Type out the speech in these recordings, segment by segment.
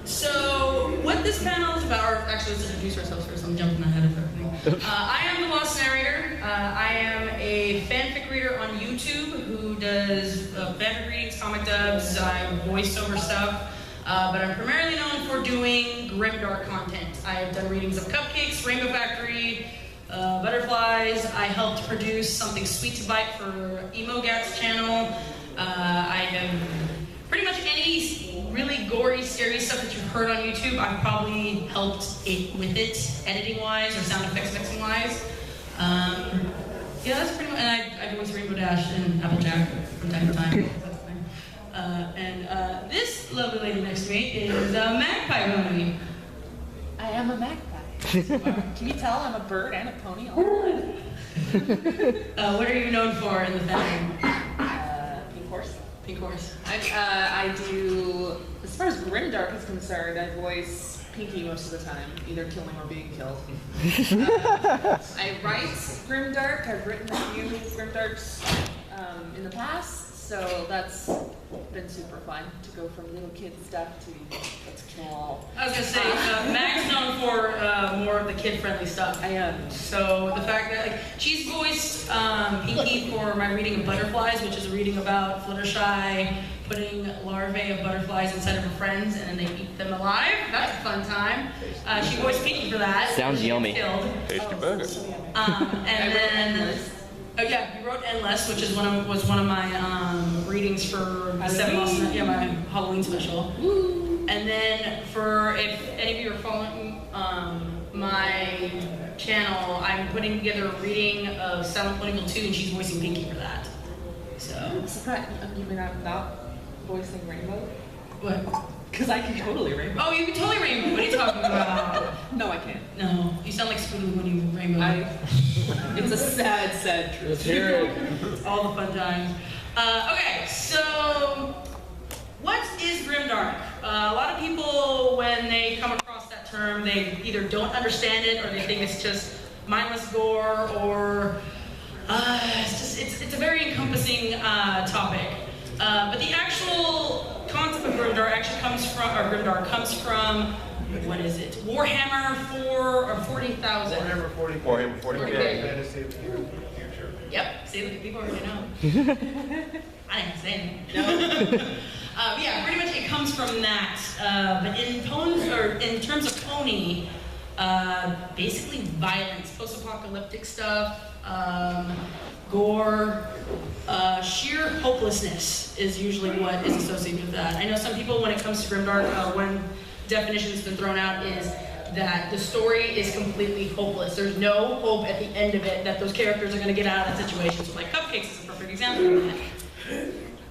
So, what this panel is about, or actually let's introduce ourselves first, I'm jumping ahead of everything. I am TheLostNarrator. I am a fanfic reader on YouTube who does fanfic readings, comic dubs, voiceover stuff. But I'm primarily known for doing Grimdark content. I've done readings of Cupcakes, Rainbow Factory, Butterflies. I helped produce Something Sweet to Bite for EmoGat's channel. I have pretty much any really gory, scary stuff that you've heard on YouTube, I've probably helped with it, editing-wise or sound effects mixing-wise. Yeah, that's pretty much, and I voice Rainbow Dash and Applejack from time to time. And this lovely lady next to me is Magpiepony. I am a magpie. Can you tell I'm a bird and a pony all in one? What are you known for in the fandom? Pink horse. Pink horse. I do, as far as Grimdark is concerned, I voice Pinkie most of the time, either killing or being killed. I write Grimdark. I've written a few Grimdarks in the past. So that's been super fun to go from little kid stuff to let's kill all. I was gonna say, Mag's known for more of the kid-friendly stuff. I am. So the fact that she's voiced Pinkie for my reading of Butterflies, which is a reading about Fluttershy putting larvae of butterflies inside of her friends and then they eat them alive. That's a fun time. She voiced Pinkie for that. Sounds yummy. Tasty burger. And then. Oh yeah, you wrote Endless, which is was one of my readings for the TheLostNarrator, my Halloween special. Woo. And then for if any of you are following my channel, I'm putting together a reading of Silent Ponyville 2, and she's voicing Pinkie for that. So. I'm surprised you mean I'm not voicing Rainbow? What? Because I can totally Rainbow. Oh, you can totally Rainbow. What are you talking about? No, I can't. No, you sound like Spoodie when you Rainbow. It's a sad, sad truth. Let's hear it. All the fun times. Okay, so what is Grimdark? A lot of people, when they come across that term, they either don't understand it or they think it's just mindless gore or it's a very encompassing topic. But the actual concept of Grimdark actually comes from, what is it? Warhammer 40,000. Warhammer 40K. Fantasy of the future. Yep, see, look, people already know. I didn't say anything. No. Yeah, pretty much it comes from that. But in terms of pony, basically violence, post-apocalyptic stuff, gore, sheer hopelessness is usually what is associated with that. I know some people, when it comes to Grimdark, one definition that's been thrown out is that the story is completely hopeless. There's no hope at the end of it that those characters are going to get out of that situation. So like Cupcakes is a perfect example of that.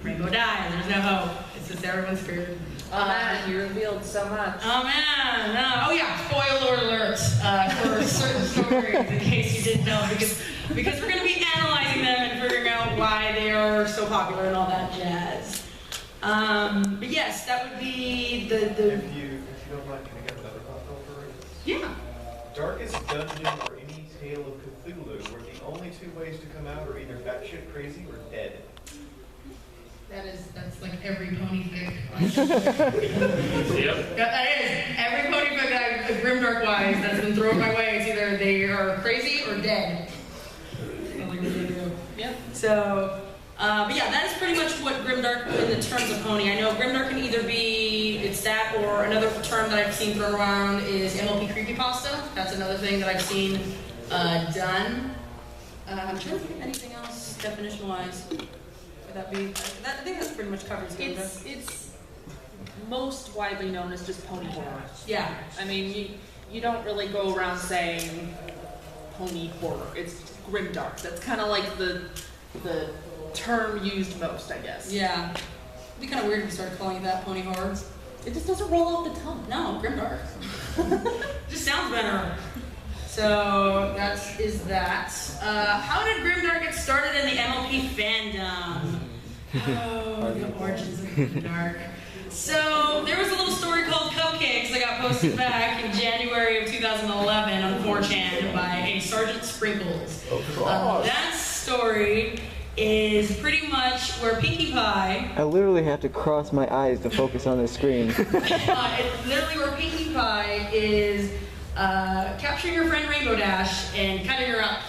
Rainbow dies, there's no hope. It's just everyone's scared. Oh man, you revealed so much. Oh man, no. Oh yeah, spoiler alert for certain stories in case you didn't know, because we're going to be analyzing them and figuring out why they are so popular and all that jazz. But yes, that would be the If you don't mind, can I get another cocktail for it? yeah. Darkest dungeon or any tale of Cthulhu, where the only two ways to come out are either batshit crazy or dead. That's like every pony fic. Yep. That is every pony fic that Grimdark wise that's been thrown my way. It's either they are crazy or dead. Yep. So, but yeah, that is pretty much what Grimdark in the terms of pony. I know Grimdark can either be it's that or another term that I've seen thrown around is MLP creepypasta. That's another thing that I've seen done. I'm trying to think of anything else definition wise. Would that be? I think that's pretty much covers Grimdark. It's most widely known as just pony horror. Yeah. I mean, you don't really go around saying pony horror. It's Grimdark. That's kind of like the term used most, I guess. Yeah. It'd be kind of weird if we started calling it that, pony horror. It just doesn't roll off the tongue. No, Grimdark. Just sounds better. So that is that. How did Grimdark get started in the MLP fandom? Oh, the origins of Grimdark. So there was a little story called Cupcakes that got posted back in January of 2011 on 4chan by a Sergeant Sprinkles. That story is pretty much where Pinkie Pie, I literally have to cross my eyes to focus on the screen. it's literally where Pinkie Pie is capturing her friend Rainbow Dash and cutting her up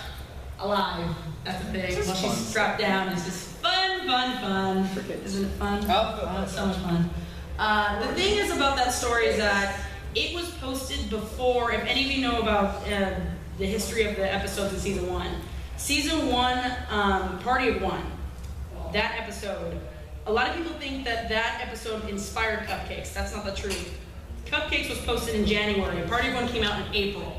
alive. That's the thing. While she's strapped down, it's just fun, fun, fun. Isn't it fun? Oh, it's so much fun. The thing is about that story is that it was posted before, if any of you know about the history of the episodes in season 1. Season 1, Party of One, that episode, a lot of people think that that episode inspired Cupcakes. That's not the truth. Cupcakes was posted in January, Party of One came out in April.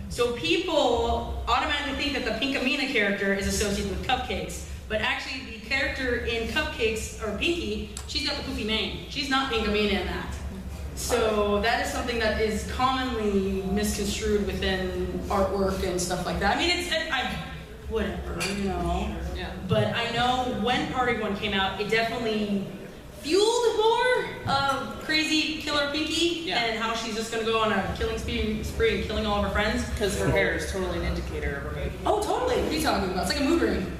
So people automatically think that the Pinkamena character is associated with Cupcakes, but actually the character in Cupcakes, or Pinkie, she's got the poofy mane. She's not Pinkamena in that. So that is something that is commonly misconstrued within artwork and stuff like that. I mean, whatever, you know. Yeah. But I know when Party One came out, it definitely fueled more of crazy killer Pinkie and how she's just gonna go on a killing spree and killing all of her friends. Because her hair is totally an indicator of her mood. Oh, totally. What are you talking about? It's like a mood ring.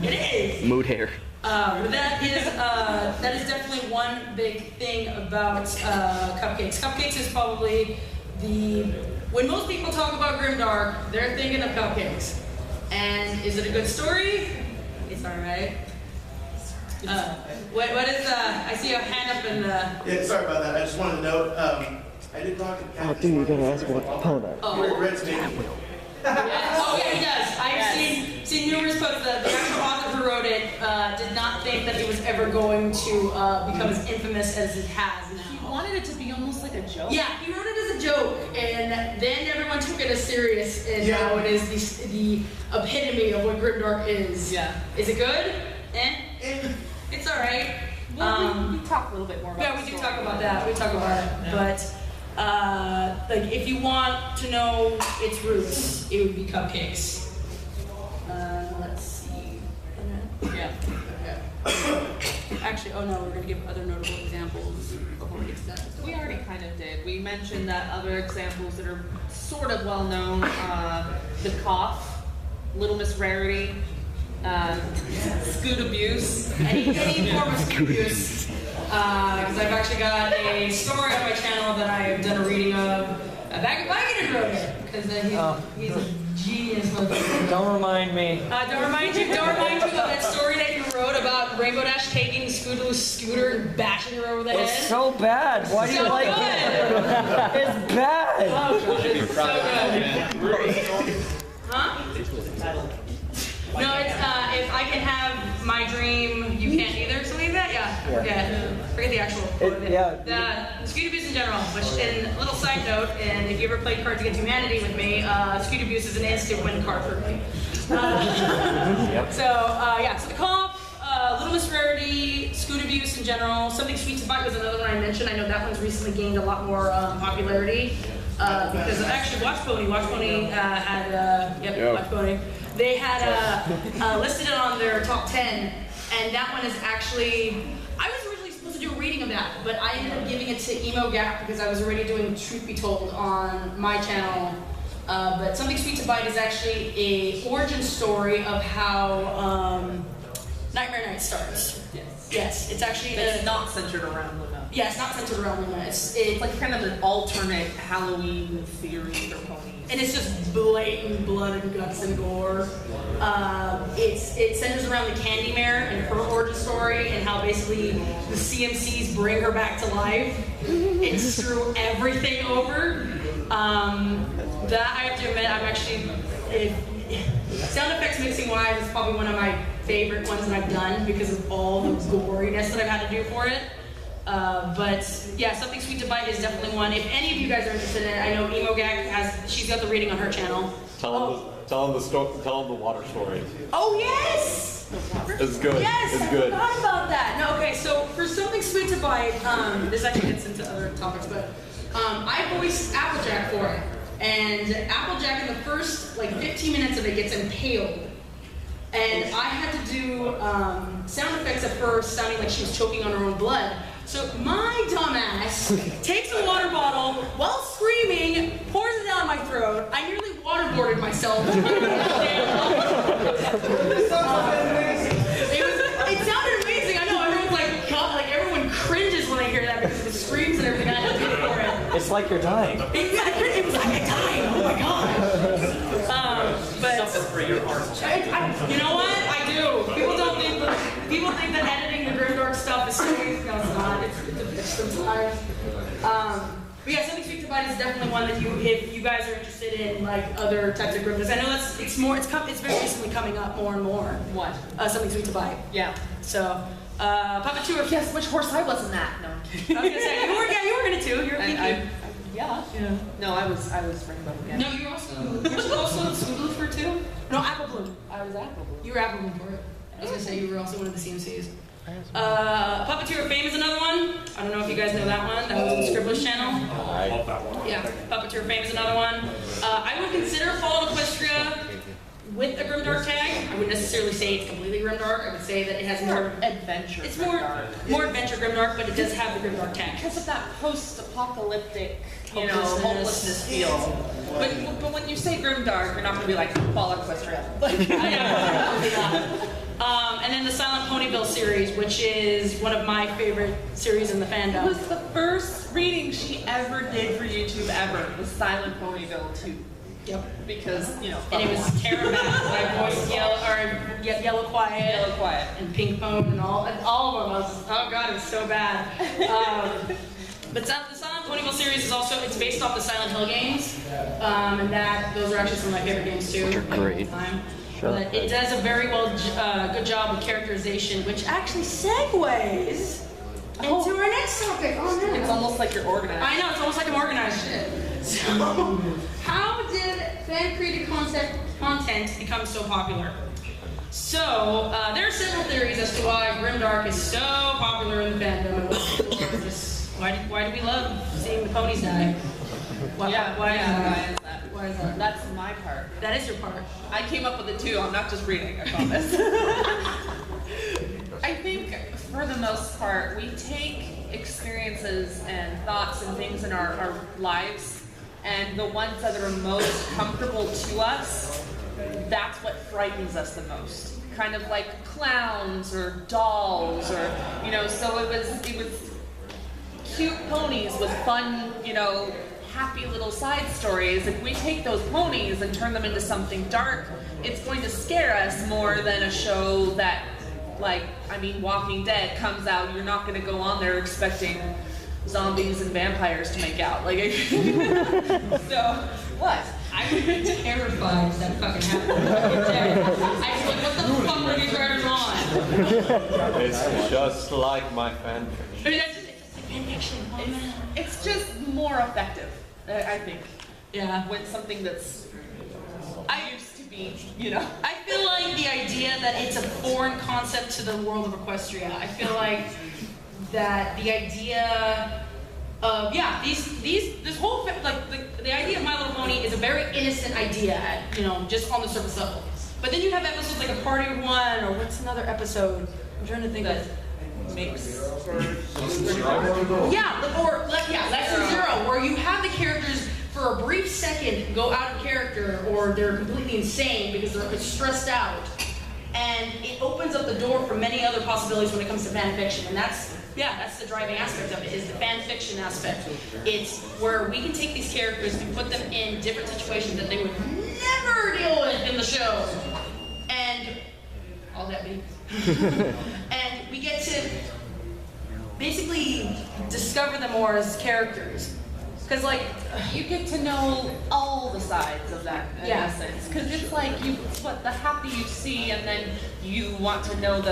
It is. Mood hair. But that is definitely one big thing about Cupcakes. Cupcakes is probably when most people talk about Grimdark, they're thinking of Cupcakes. And is it a good story? It's alright. What is, I see a hand up in the... Yeah, sorry about that. I just wanted to note, I did talk to Kat. Oh, dude, you gotta ask about the opponent. Oh. He regrets making it. Yes. Oh, yeah, he does. I've seen numerous posts that the actual author who wrote it did not think that it was ever going to become as infamous as it has now. He wanted it to be almost like a joke. Yeah, he wrote it as a joke, and then everyone took it as serious, and now it is the epitome of what Grimdark is. Yeah. Is it good? It's alright. Well, we talk a little bit more about Yeah, we do talk about that. We talk about it. But like, if you want to know its roots, it would be Cupcakes. Let's see. Yeah. Actually, oh no, we're gonna give other notable examples before we get to that. We already kind of did. We mentioned that other examples that are sort of well known, the Cough, Little Miss Rarity, Scoot Abuse. Any form of scoot abuse. Because I've actually got a story on my channel that I have done a reading of. Magpiepony wrote it, because he's a genius. Don't remind me. Don't remind you of that story that you wrote about Rainbow Dash taking Scootaloo's scooter and bashing her over the head. It's so bad. Why do you So like good. it? It's bad. Oh god, it's so good. Huh? No, it's if I can have my dream, you can't either. Something like that. Yeah. Forget the actual quote. The Scoot Abuse in general. Which, in a little side note, and if you ever played Cards Against Humanity with me, Scoot Abuse is an instant win card for me. So the Cough, Little Miss Rarity, Scoot Abuse in general. Something Sweet to Bite was another one I mentioned. I know that one's recently gained a lot more popularity because actually Watchpony had Watchpony. They had listed it on their top 10, and that one is actually, I was originally supposed to do a reading of that, but I ended up giving it to Emo Gap because I was already doing Truth Be Told on my channel. But Something Sweet to Bite is actually a origin story of how Nightmare Night starts. Yes, it's actually It's not centered around Luna. Yeah, it's not centered around Luna. It's like kind of an alternate Halloween theory for ponies. And it's just blatant blood and guts and gore. It centers around the Candy Mare and her origin story and how basically the CMCs bring her back to life and screw everything over. That I have to admit, I'm actually, sound effects mixing wise is probably one of my favorite ones that I've done because of all the goriness that I've had to do for it. But yeah, Something Sweet to Bite is definitely one. If any of you guys are interested in it, I know Emo Gag she's got the reading on her channel. Tell them the water story. Oh yes! It's good. Yes, It's good. I forgot about that. No, okay, so for Something Sweet to Bite, this actually gets into other topics, but I voiced Applejack for it. And Applejack in the first 15 minutes of it gets impaled. And I had to do sound effects of her sounding like she was choking on her own blood. So my dumbass takes a water bottle while screaming, pours it down my throat. I nearly waterboarded myself. like you're dying. It was like I died. Oh my god. But For your art. you know what? I do. People think that editing the Grimdark stuff is so easy. No, it's not. It's a bitch sometimes. But yeah, Something Sweet to Bite is definitely one that if you guys are interested in like other types of Grimdarks. I know it's been recently coming up more and more. What? Something Sweet to Bite. Yeah. So, Puppeteer. Guess which horse I was in that? No, I'm kidding. I was gonna say you were in it too. You're Pinkie. Yeah. Yeah. No, I was Rainbow again. No, you were also Smoodle for two. No, Apple Bloom. I was Apple. You were Apple Bloom for it. I was gonna say you were also one of the CMCs. Puppeteer of Fame is another one. I don't know if you guys know that one. That was on the Scribblers channel. I love that one. Yeah, Puppeteer of Fame is another one. I would consider Fall of Equestria with a Grimdark tag. I wouldn't necessarily say it's completely Grimdark. I would say that it has more adventure. It's more adventure Grimdark, but it does have the Grimdark tag. Because of that post-apocalyptic, hopelessness feel. But when you say Grimdark, you're not going to be like Fall of Equestria. And then the Silent Ponyville series, which is one of my favorite series in the fandom. It was the first reading she ever did for YouTube ever, was Silent Ponyville 2. Yep. Because, And it was Tara Mack, my voice, Yellow Quiet, and Pink Pone, and all of them. Oh god, it was so bad. But the Silent Ponyville series is also, it's based off the Silent Hill games, and those are actually some of my favorite games too. Which are great. But it does a very good job with characterization, which actually segues into our next topic. Oh no. It's almost like you're organized. I know, it's almost like I'm organized shit. So, how did fan-created content become so popular? So, there are several theories as to why Grimdark is so popular in the fandom, and why do we love seeing the ponies die? Why is that? Why is that? That's my part. That is your part. I came up with it too. I'm not just reading, I promise. I think, for the most part, we take experiences and thoughts and things in our lives, and the ones that are most comfortable to us, that's what frightens us the most. Kind of like clowns or dolls, or so it was cute ponies with fun, happy little side stories. If we take those ponies and turn them into something dark, it's going to scare us more than a show that, Walking Dead comes out. You're not going to go on there expecting zombies and vampires to make out. So, what? I would be terrified if that fucking happened. I'd be like, what the fuck are these writers on? It's just like my fanfiction. It's just like fanfiction. Oh, man. It's just more effective, I think. Yeah. When something that's used to be, I feel like the idea that it's a foreign concept to the world of Equestria. I feel like that the idea of this whole the idea of My Little Pony is a very innocent idea, just on the surface level. But then you have episodes like A Party of One, or what's another episode? I'm trying to think of. Lesson Zero, where you have the characters for a brief second go out of character, or they're completely insane because they're stressed out, and it opens up the door for many other possibilities when it comes to fan fiction, and that's the driving aspect of it, is the fan fiction aspect. It's where we can take these characters and put them in different situations that they would never deal with in the show, and all that being. And we get to basically discover them more as characters. Because, you get to know all the sides of that, in essence. Because it's the happy you see, and then you want to know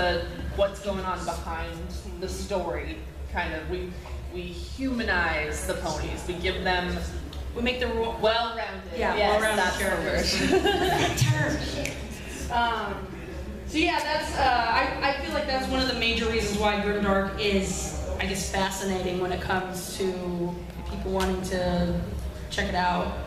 what's going on behind the story. Kind of, we humanize the ponies. We give them, we make them well-rounded. Yeah, yes, well-rounded characters. So yeah, that's I feel like that's one of the major reasons why Grimdark is, I guess, fascinating when it comes to people wanting to check it out.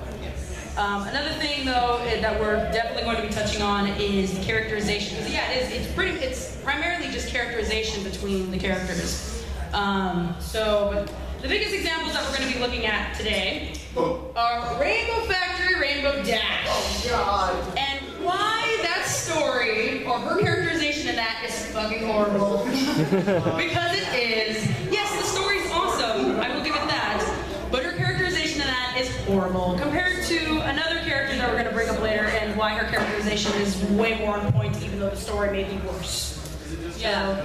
Another thing, though, that we're definitely going to be touching on is the characterization. It's primarily just characterization between the characters. But the biggest examples that we're going to be looking at today are Rainbow Factory, Rainbow Dash. Oh God! And why that story or her characterization in that is fucking horrible. Because it is. Yes, the story's awesome. I will give it that. But her characterization that is horrible compared to another character that we're going to bring up later, and why her characterization is way more on point, even though the story may be worse. Yeah.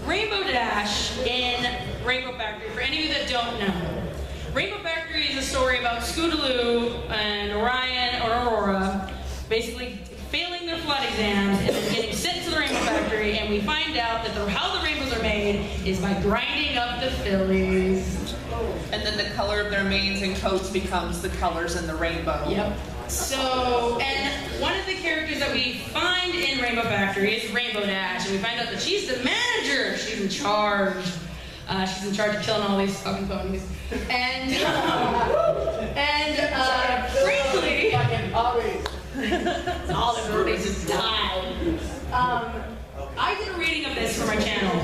Rainbow Dash in Rainbow Factory, for any of you that don't know. Rainbow Factory is a story about Scootaloo and Orion, or Aurora, basically failing their flood exams and then getting sent to the Rainbow Factory, and we find out that how the rainbows are made is by grinding up the fillies. And then the color of their manes and coats becomes the colors in the rainbow. Yep. So, and one of the characters that we find in Rainbow Factory is Rainbow Dash, and we find out that she's the manager. She's in charge. She's in charge of killing all these fucking ponies. And frankly, all the ponies just died. I did a reading of this for my channel.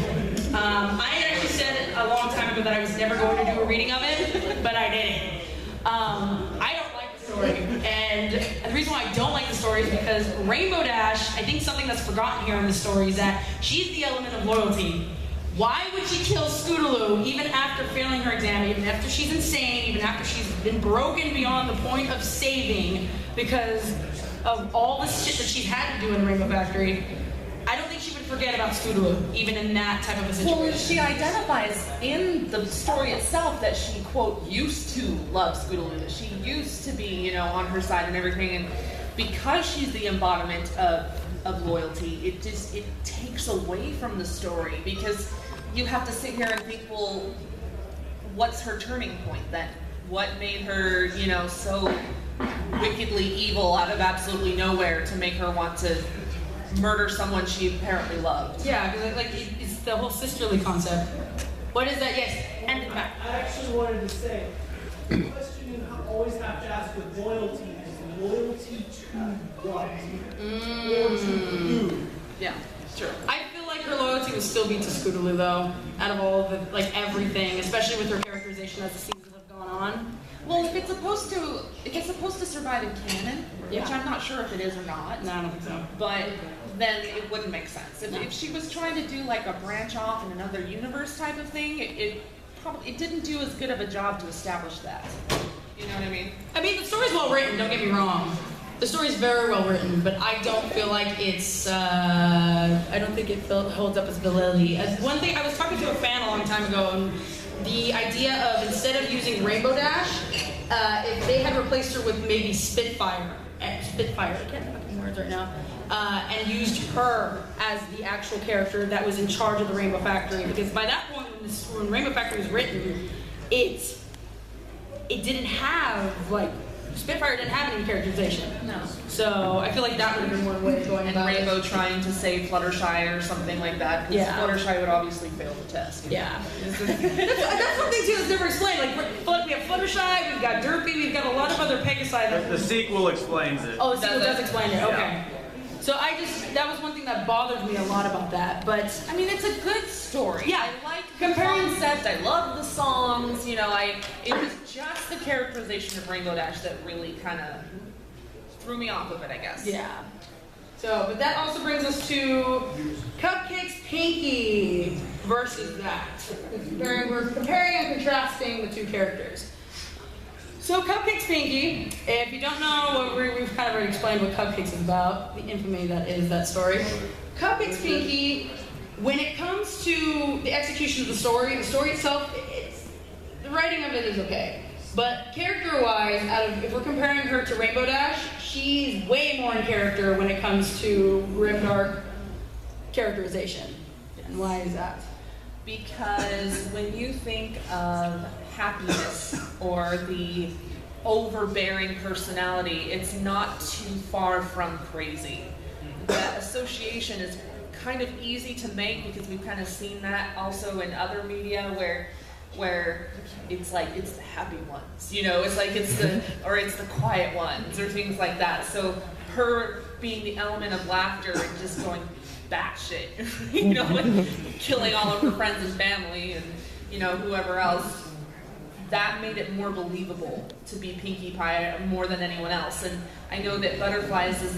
I had actually said a long time ago that I was never going to do a reading of it, but I didn't. I don't like the story, and the reason why I don't like the story is because Rainbow Dash, I think something that's forgotten here in the story is that she's the element of loyalty. Why would she kill Scootaloo even after failing her exam, even after she's insane, even after she's been broken beyond the point of saving because of all the shit that she's had to do in Rainbow Factory? I don't think she would forget about Scootaloo, even in that type of a situation. Well, she identifies in the story itself that she, quote, used to love Scootaloo, that she used to be, you know, on her side and everything, and because she's the embodiment of loyalty, it takes away from the story, because you have to sit here and think, well, what's her turning point then? What made her, you know, so wickedly evil out of absolutely nowhere to make her want to murder someone she apparently loved? Yeah, because it's the whole sisterly concept. What is that? Yes, and in fact. I actually wanted to say, the question you always have to ask with loyalty is loyalty to what? Or to who? Yeah, true. I feel like her loyalty would still be to Scootaloo, though, out of all of the, like, everything, especially with her characterization as the seasons have gone on. Well, if it's supposed to survive in canon, Yeah. which I'm not sure if it is or not, No, I don't think so. but then it wouldn't make sense. If she was trying to do like a branch off in another universe type of thing, it didn't do as good of a job to establish that. You know what I mean? I mean, the story's well written, don't get me wrong. The story's very well written, but I don't feel like it's, I don't think it holds up its validity. As one thing, I was talking to a fan a long time ago, and the idea of, instead of using Rainbow Dash, if they had replaced her with maybe Spitfire, I can't fucking words right now, and used her as the actual character that was in charge of the Rainbow Factory, because by that point, when Rainbow Factory was written, it didn't have, like, Spitfire didn't have any characterization. No. So I feel like that would have been one way of going And about Rainbow it. trying to save Fluttershy or something like that, because Yeah. Fluttershy would obviously fail the test. Yeah. that's something too that's never explained. Like, we have Fluttershy, we've got Derpy, we've got a lot of other Pegasi. The sequel explains it. Oh, the sequel Does does it? explain it. Okay. So that was one thing that bothered me a lot about that. But I mean, it's a good story. Yeah. I like Comparing- the concept. I love the songs. You know, it was just the characterization of Rainbow Dash that really kind of threw me off of it, I guess. yeah. So, but that also brings us to Cupcake's Pinkie versus that. We're comparing and contrasting the two characters. So Cupcake's Pinkie, if you don't know, we've kind of already explained what Cupcake's is about, the infamy that is that story. Cupcake's Pinkie, when it comes to the execution of the story itself, the writing of it is okay. But character-wise, if we're comparing her to Rainbow Dash, she's way more in character when it comes to Grimdark characterization. And why is that? Because when you think of happiness or the overbearing personality, it's not too far from crazy. The association is kind of easy to make because we've kind of seen that also in other media where it's like it's the happy ones, you know, it's like it's the quiet ones or things like that. So her being the element of laughter and just going batshit, you know, like killing all of her friends and family and, you know, whoever else, that made it more believable to be Pinkie Pie more than anyone else. And I know that Butterflies is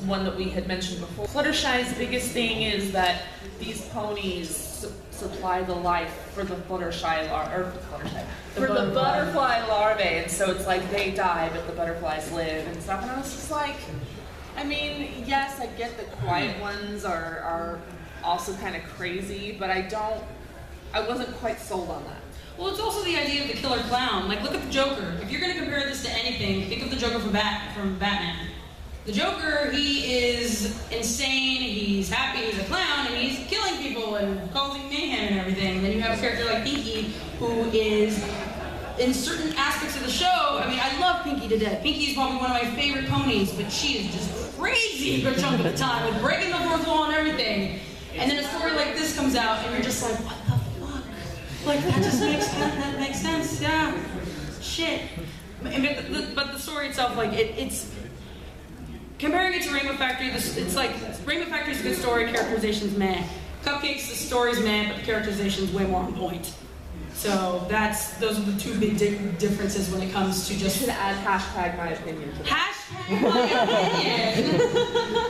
one that we had mentioned before. Fluttershy's biggest thing is that these ponies supply the life for the Fluttershy the butterfly larvae, and so it's like they die, but the butterflies live and stuff. And I was just like, I mean, yes, I get the quiet ones are also kind of crazy, but I wasn't quite sold on that. Well, it's also the idea of the killer clown. Like, look at the Joker. If you're going to compare this to anything, think of the Joker from Batman. The Joker, he is insane, he's happy, he's a clown, and he's killing people and causing mayhem and everything. And then you have a character like Pinkie, who is, in certain aspects of the show, I mean, I love Pinkie to death. Pinkie is probably one of my favorite ponies, but she is just crazy a good chunk of the time, with breaking the fourth wall and everything. And then a story like this comes out, and you're just like, what the fuck? Like, that makes sense, yeah. Shit. But the story itself, like, it's comparing it to Rainbow Factory, it's like, Rainbow Factory's a good story, characterization's meh. Cupcakes, the story's meh, but the characterization's way more on point. So those are the two big differences when it comes to just... You should add hashtag my opinion to that. Hashtag my opinion!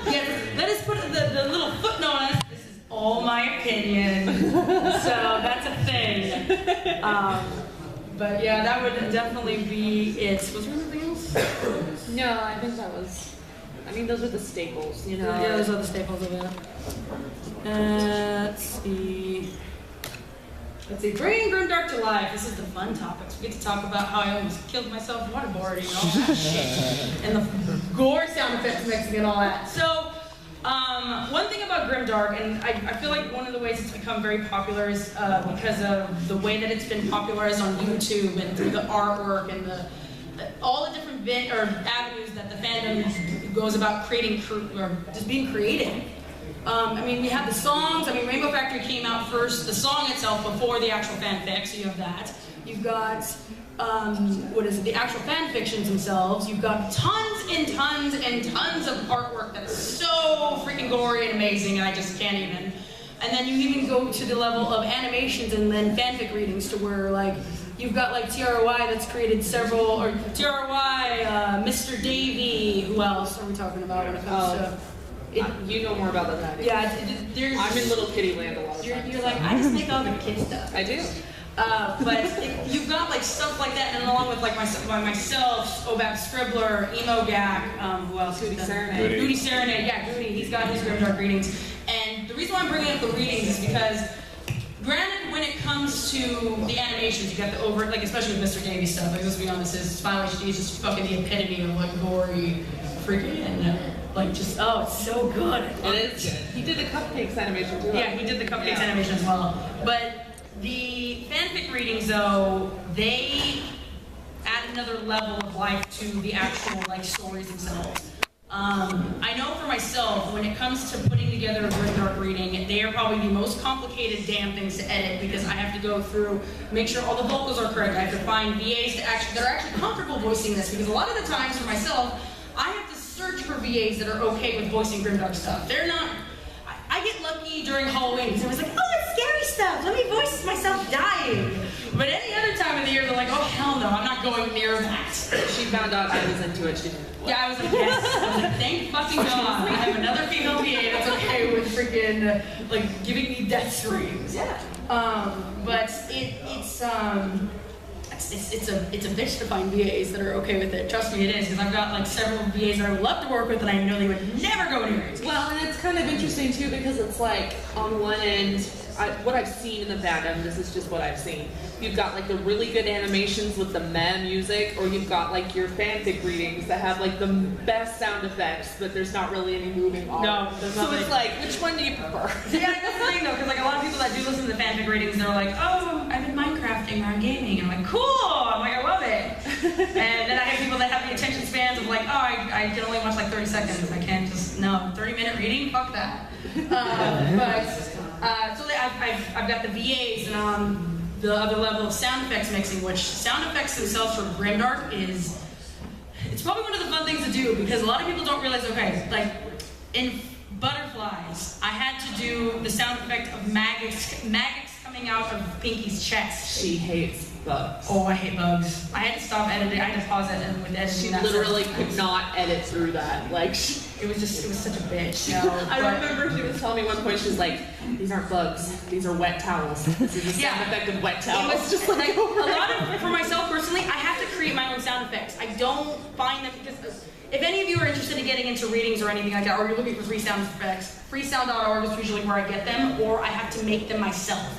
Yes, let us put the little footnote on it. This is all my opinion. So that's a thing. But yeah, that would definitely be it. Was there anything else? No, I think that was... I mean, those are the staples, you know? Yeah, those are the staples of it. Let's see, bringing Grimdark to life. This is the fun topics. We get to talk about how I almost killed myself waterboarding and all that shit. And the gore sound effects mixing and all that. So, one thing about Grimdark, and I feel like one of the ways it's become very popular is because of the way that it's been popularized on YouTube and through the artwork and all the different avenues that the fandom goes about creating, or just being creative. I mean, we have the songs. I mean, Rainbow Factory came out first, the song itself, before the actual fanfic, so you have that. You've got, the actual fanfictions themselves. You've got tons and tons and tons of artwork that's so freaking gory and amazing, and I just can't even. And then you even go to the level of animations and then fanfic readings to where, like, you've got, like, TRY that's created several, or TRY, Mr. Davey, who else are we talking about when it comes to... You know more about that than I do. Yeah, there's... I'm in Little Kitty Land a lot of times. You're like, I just make all the kid stuff. I do. But you've got like stuff like that, and along with like myself, Obab Scribbler, Emo Gak, who else? Goody Serenade. Goody Serenade, yeah, Goody. He's got his Grimdark readings. And the reason why I'm bringing up the readings is because, granted, when it comes to the animations, you got the overt, like especially with Mr. Davey stuff, like let's be honest, his Smile HD is just fucking the epitome of like gory, freaking, like just, oh, it's so good. It is good. He did the Cupcakes animation too. Yeah, he did the Cupcakes animation as well. But the fanfic readings, though, they add another level of life to the actual like stories themselves. I know for myself, when it comes to putting together a Grimdark reading, they are probably the most complicated damn things to edit because I have to go through, make sure all the vocals are correct. I have to find VAs that are actually comfortable voicing this, because a lot of the times for myself, I have to search for VAs that are okay with voicing Grimdark stuff. They're not. I get lucky during Halloween because everyone's like, oh, it's scary stuff. Let me voice myself dying. But any other time of the year, they're like, oh, hell no, I'm not going near that. She found out I was into it. She didn't. Yeah, I was like, yes. I was like, thank fucking God. I have another female VA that's okay with freaking, like, giving me death screams. Yeah. But it's a bitch to find VAs that are okay with it. Trust me, it is, because I've got like several VAs that I would love to work with, and I know they would never go near it. Well, and it's kind of interesting too, because it's like on one end, what I've seen in the fandom, this is just what I've seen. You've got like the really good animations with the meh music, or you've got like your fanfic readings that have like the best sound effects, but there's not really any moving art. No, there's not. So it's like, which one do you prefer? Yeah, that's the thing though, because like a lot of people that do listen to the fanfic readings, they're like, oh, I've been Minecrafting or I'm gaming, and I'm like, cool, I'm like, I love it. And then I have people that have the attention spans of like, oh, I can only watch like 30 seconds, I can't just, no, 30-minute reading, fuck that. So I've got the VAs, and on the other level of sound effects mixing, which sound effects themselves for Grimdark it's probably one of the fun things to do, because a lot of people don't realize, okay, like in Butterflies, I had to do the sound effect of maggots coming out of Pinkie's chest. She hates bugs. Oh, I hate bugs. I had to stop editing. I had to pause it with editing. She that literally stuff. could not edit through that. Like, It was such a bitch. No, I remember she was telling me one point, she was like, these aren't bugs, these are wet towels. This is the sound effect of wet It towels. was just like a lot of, for myself personally, I have to create my own sound effects. I don't find them because if any of you are interested in getting into readings or anything like that, or you're looking for free sound effects, freesound.org is usually where I get them, or I have to make them myself.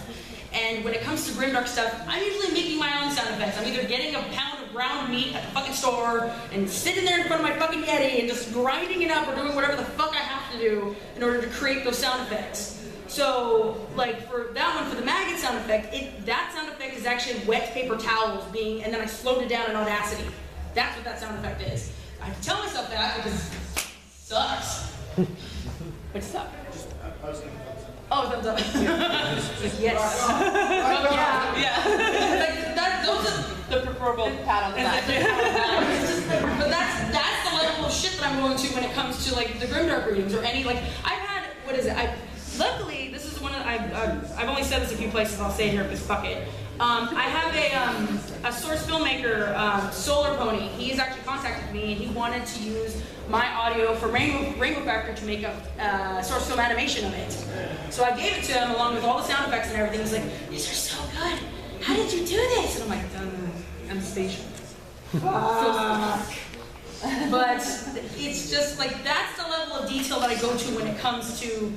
And when it comes to grimdark stuff, I'm usually making my own sound effects. I'm either getting a pound of ground meat at the fucking store and sitting there in front of my fucking Yeti and just grinding it up or doing whatever the fuck I have to do in order to create those sound effects. So, like for that one, for the maggot sound effect, that sound effect is actually wet paper towels being, and then I slowed it down in Audacity. That's what that sound effect is. I have to tell myself that because it sucks. What's up? Oh, thumbs up. Yes. Oh, yeah. Like, those are The preferable pat on the back. but that's the level of shit that I'm going to when it comes to like the grimdark readings or any like I've had what is it? Luckily this is one of I've only said this a few places. I'll say it here because fuck it. I have a source filmmaker, Solar Pony. He's actually contacted me and he wanted to use my audio for Rainbow Factory to make a source film animation of it. So I gave it to him along with all the sound effects and everything. He's like, these are so good. How did you do this? And I'm like, I'm station. Fuck. But it's just like that's the level of detail that I go to when it comes to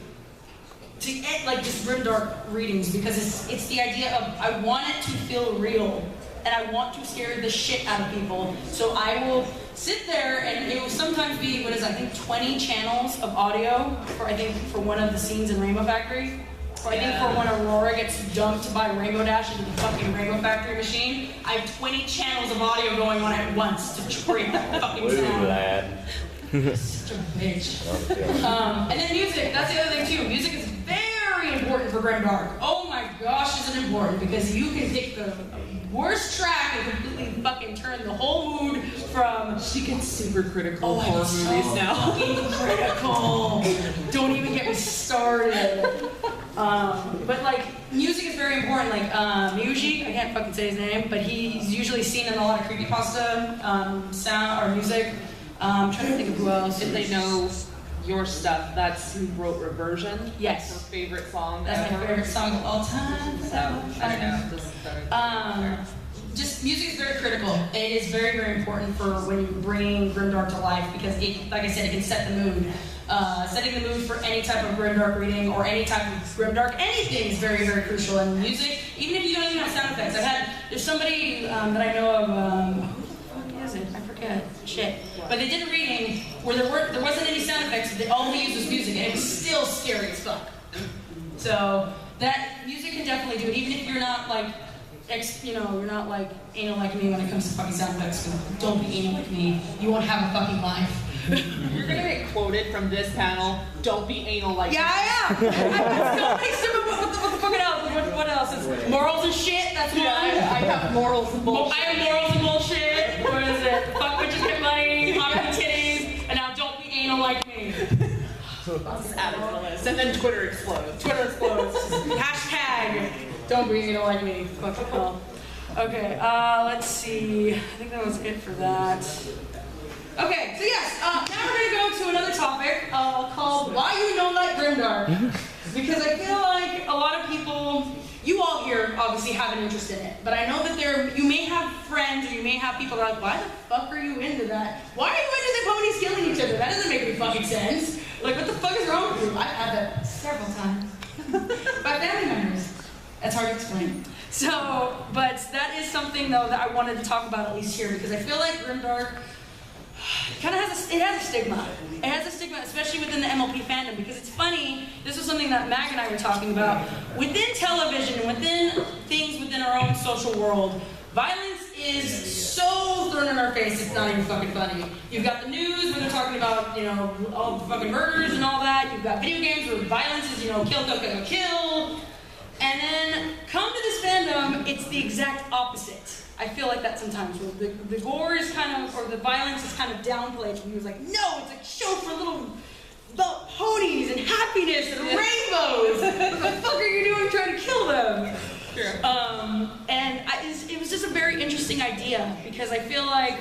like just grimdark readings because it's the idea of I want it to feel real and I want to scare the shit out of people. So I will sit there and it will sometimes be what is I think 20 channels of audio for one of the scenes in Rainbow Factory. Or I think for when Aurora gets dumped by Rainbow Dash into the fucking Rainbow Factory machine, I have 20 channels of audio going on at once to create that fucking sound. Lad. Such a bitch. And then music, that's the other thing too. Music is very important for grimdark. Oh my gosh, is it important because you can take the worst track and completely fucking turn the whole mood from. She gets super critical of Oh, horror it's movies so now. fucking critical. Don't even get me started. But like music is very important. Like Yuji, I can't fucking say his name, but he's usually seen in a lot of creepypasta sound or music. I'm trying to think of who else. If they know your stuff, that's who wrote Reversion. Yes. That's her favorite song. That's my favorite song of all time. So, I know. This is very just music is very critical. It is very, very important for when you're bringing grimdark to life because it, like I said, it can set the mood. Setting the mood for any type of grimdark reading or any type of grimdark anything is very, very crucial. And music, even if you don't even have sound effects, there's somebody that I know of. Who the fuck is it? I forget. Shit. But they did a reading where there wasn't any sound effects. All they used was music, and it was still scary as fuck. So that music can definitely do it, even if you're not like. You're not like anal like me when it comes to fucking sound effects. Don't be anal like me. You won't have a fucking life. You're gonna get quoted from this panel. Don't be anal like. Yeah, I am. What the fuck else? What else? It's morals and shit. That's one. Yeah, I have morals and bullshit. I have morals and bullshit. What is it? Fuck bitches, get money, hot titties, and now don't be anal like me. I'll just add it to the list. And then Twitter explodes. Twitter explodes. Hashtag don't be anal like me. Fuck hell. Okay, let's see. I think that was it for that. Okay, so yes, now we're gonna go to another topic called Why You Don't Like Grimdark. Because I feel like a lot of people, you all here obviously have an interest in it, but I know that you may have friends or you may have people that are like, why the fuck are you into that? Why are you into the ponies killing each other? That doesn't make any fucking sense. Like, what the fuck is wrong with you? I've had that several times. By family members. That's hard to explain. So, but that is something though that I wanted to talk about at least here because I feel like grimdark kind of has a stigma. It has a stigma, especially within the MLP fandom, because it's funny. This was something that Mag and I were talking about. Within television and within things within our own social world, violence is so thrown in our face. It's not even fucking funny. You've got the news where they're talking about, all the fucking murders and all that. You've got video games where violence is, kill, kill, kill, kill. And then come to this fandom, it's the exact opposite. I feel like that sometimes, where the gore is or the violence is kind of downplayed. And he was like, no, it's a show for about ponies and happiness and rainbows. What the fuck are you doing trying to kill them? And it was just a very interesting idea because I feel like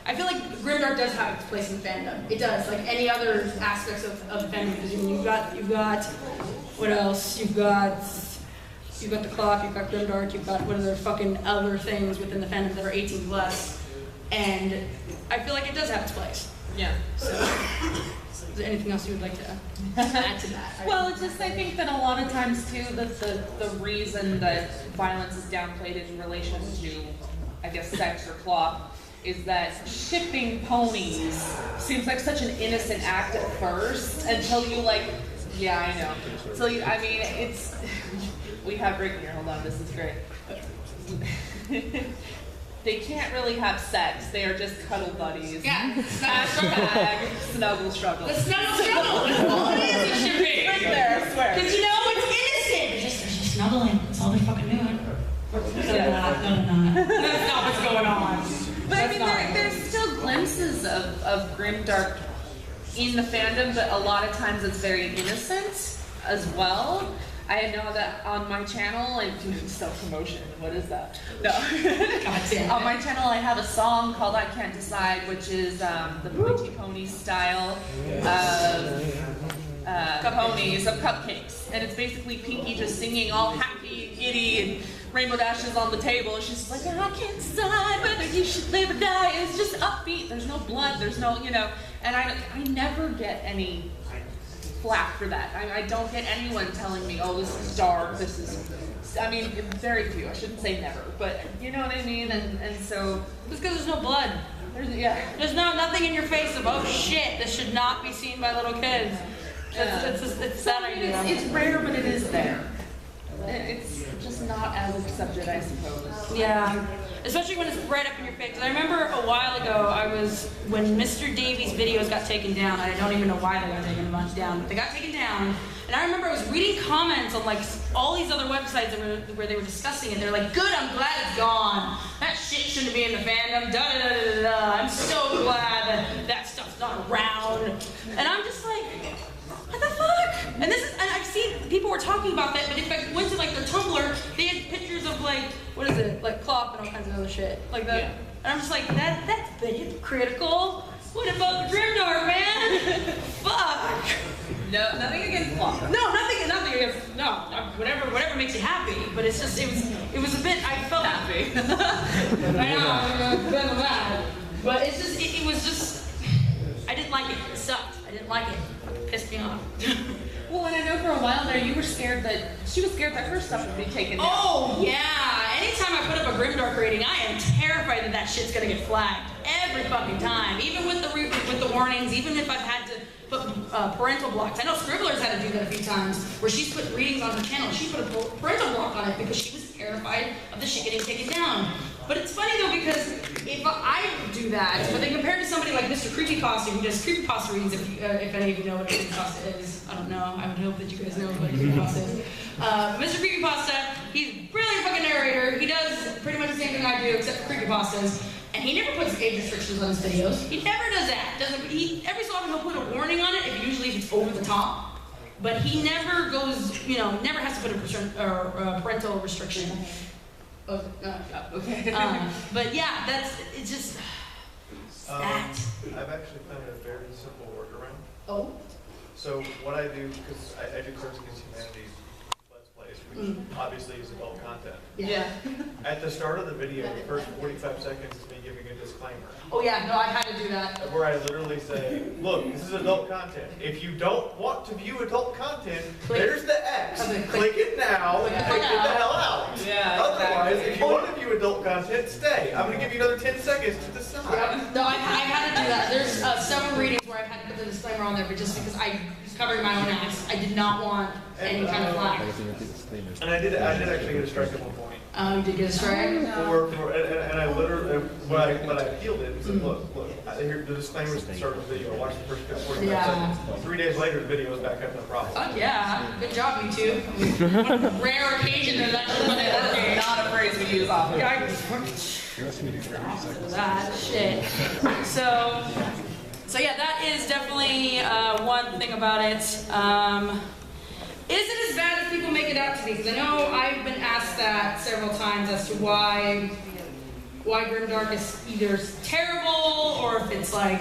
Grimdark does have its place in fandom. It does, like any other aspects of fandom. Because you've got what else? You've got the clock. You've got Grimdark. You've got what other fucking other things within the fandom that are 18 plus. And I feel like it does have its place. Yeah. So, is there anything else you would like to add to that? Well, it's just I think that a lot of times too that the reason that violence is downplayed in relation to, I guess, sex or cloth is that shipping ponies seems like such an innocent act at first until you like, yeah, I know. So I mean, it's we have Rick here. Hold on, this is great. They can't really have sex. They are just cuddle buddies. Yeah. Hashtag snuggle struggle. The snuggle struggle. That's all it is. It should be. Right there, I swear. Because you know it's innocent. They're just snuggling. That's all they're fucking doing. No. That's not what's going on. But I mean, there's still glimpses of Grimdark in the fandom, but a lot of times it's very innocent as well. I know that on my channel, like self-promotion, what is that? No. On my channel, I have a song called I Can't Decide, which is the Pinkie Pony style of ponies, of cupcakes. And it's basically Pinkie just singing all happy and giddy and Rainbow Dash is on the table. And she's like, I can't decide whether you should live or die. It's just upbeat. There's no blood. There's no, and I never get any flack for that. I don't get anyone telling me, oh, this is dark, this is, I mean, very few. I shouldn't say never, but you know what I mean? And so, just because there's no blood. There's nothing in your face of, oh shit, this should not be seen by little kids. It's that idea. It's rare, but it is there. It's just not as accepted, I suppose. Yeah, especially when it's right up in your face. I remember a while ago, when Mr. Davies' videos got taken down, I don't even know why they got taken much down, but they got taken down, and I remember I was reading comments on like all these other websites where they were discussing it. They're like, good, I'm glad it's gone. That shit shouldn't be in the fandom, da da da da da. I'm so glad that stuff's not around. And I'm just like, what the fuck? And I've seen people were talking about that, but if I went to like their Tumblr, they had pictures of like, what is it, like cloth and all kinds of other shit. Like that. Yeah. And I'm just like, that's a bit hypocritical. What about the Grimdark, man? Fuck. No, nothing against cloth. No, nothing against, whatever makes you happy. But it's just, it was a bit, I felt happy. I know, I'm better than that. But it's just, it was just, I didn't like it. It sucked. I didn't like it. Pissed me off. Well, and I know for a while there you were scared she was scared that her stuff would be taken down. Oh, yeah. Anytime I put up a Grimdark rating, I am terrified that shit's gonna get flagged. Every fucking time. Even with the warnings, even if I've had to put parental blocks. I know Scribbler's had to do that a few times, where she's put readings on her channel. She put a parental block on it because she was terrified of the shit getting taken down. But it's funny though, because if I do that, but then compared to somebody like Mr. Creepypasta who does creepypasta readings, if any of you know what a creepypasta is, I don't know, I would hope that you guys know what a creepypasta is. Mr. Creepypasta, he's a brilliant fucking narrator. He does pretty much the same thing I do, except for creepypastas. And he never puts age restrictions on his videos. He never does that. Every so often he'll put a warning on it, usually if it's over the top. But he never goes, never has to put a parental restriction. Okay. But yeah, it's just that. I've actually found a very simple workaround. Oh. So what I do, because I do Cards Against Humanity Let's Plays, which obviously is adult content. Yeah. At the start of the video, the first 45 seconds is me giving a disclaimer. Oh yeah, no, I had to do that. Where I literally say, look, this is adult content. If you don't want to view adult content, there's the X. Click it now and get the hell out. Yeah, otherwise, exactly. if you want to view adult content, stay. I'm going to give you another 10 seconds to decide. Yeah. No, I've had to do that. There's several readings where I've had to put the disclaimer on there, but just because I was covering my own ass, I did not want any kind of flag. And I did actually get a strike at one point. Oh, you did get a strike? And I literally, when I appealed it, and said, look, here, the disclaimer is at the start of the video. Watch the first 45 seconds. 3 days later, the video was back up, no problem. Oh yeah, good job, YouTube. What a rare occasion there's actually working. Not a phrase we use often. That shit. So yeah, that is definitely one thing about it. Is it as bad as people make it out to be, because I know I've been asked that several times as to why Grimdark is either terrible or if it's like,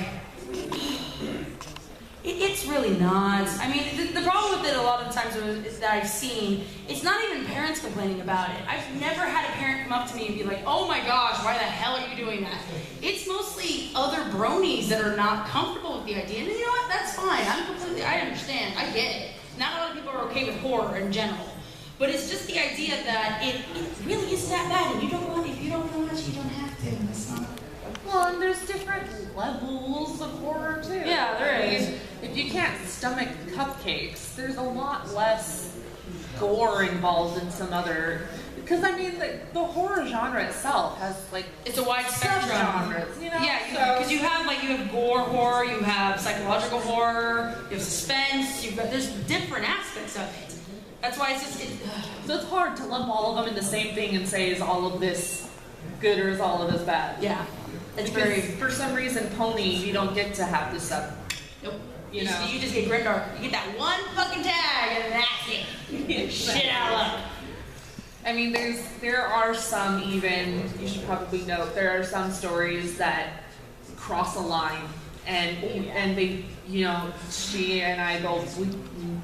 it's really not. I mean, the problem with it a lot of the times is that I've seen, it's not even parents complaining about it. I've never had a parent come up to me and be like, oh my gosh, why the hell are you doing that? It's mostly other bronies that are not comfortable with the idea. And you know what, that's fine. I understand, I get it. Not a lot of people are okay with horror in general. But it's just the idea that it really isn't that bad. And if you don't want to watch, you don't have to. It's not. Well, and there's different levels of horror too. Yeah, there is. If you can't stomach cupcakes, there's a lot less gore involved in some other. Because I mean, the horror genre itself has like it's a wide spectrum. Genres, you know. Yeah, because you have gore horror, you have psychological horror, you have suspense. There's different aspects of it. That's why it's just. So it's hard to lump all of them in the same thing and say, is all of this good or is all of this bad? Yeah. It's because very. For some reason, Pony, you don't get to have this stuff. Nope. You know. You just get Grimdark. You get that one fucking tag and that's it. Shit out of luck. I mean, there are some even, you should probably note, there are some stories that cross a line and they, you know, she and I both, we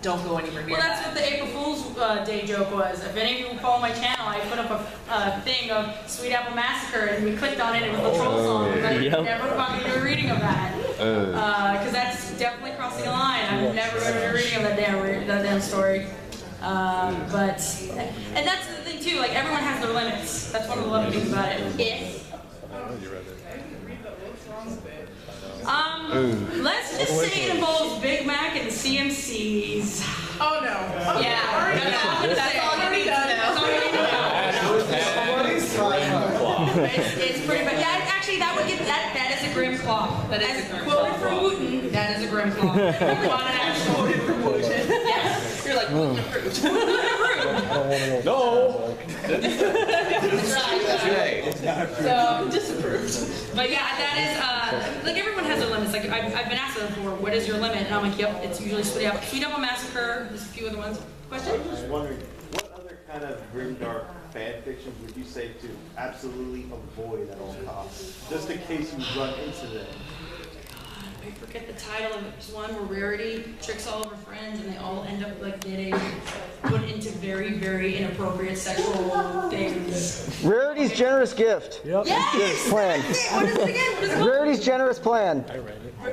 don't go anywhere near that. Well, that's what the April Fool's Day joke was. If any of you follow my channel, I put up a thing of Sweet Apple Massacre and we clicked on it and it was the troll song. But I never fucking do a reading of that. Because that's definitely crossing a line. I've never done a reading of that damn story. And that's the thing too, like everyone has their limits. That's one of the lovely things about it. Let's just say it involves Big Mac and CMCs. Oh no. Okay. Yeah, that's all you need to know. It's pretty bad. Yeah, actually that would get, that is a grim claw. That is a grim claw. Quoted from Wooten, that is a grim claw. Quoted from Wooten. Yes. You're like, Wooten approved. Wooten approved. No! So, disapproved. But yeah, that is, like everyone has their limits. Like I've been asked that before, what is your limit? And I'm like, yep, it's usually Sweet Apple Massacre. There's a few other ones. Question? I was wondering, what other kind of grimdark fan fictions would you say to absolutely avoid at all costs? Just in case you run into them. I forget the title of it. There's one where Rarity tricks all of her friends and they all end up like getting put into very, very inappropriate sexual things. Rarity's Generous Gift. Yes! Plan. That's it. What is it again? What is it called? Rarity's Generous Plan.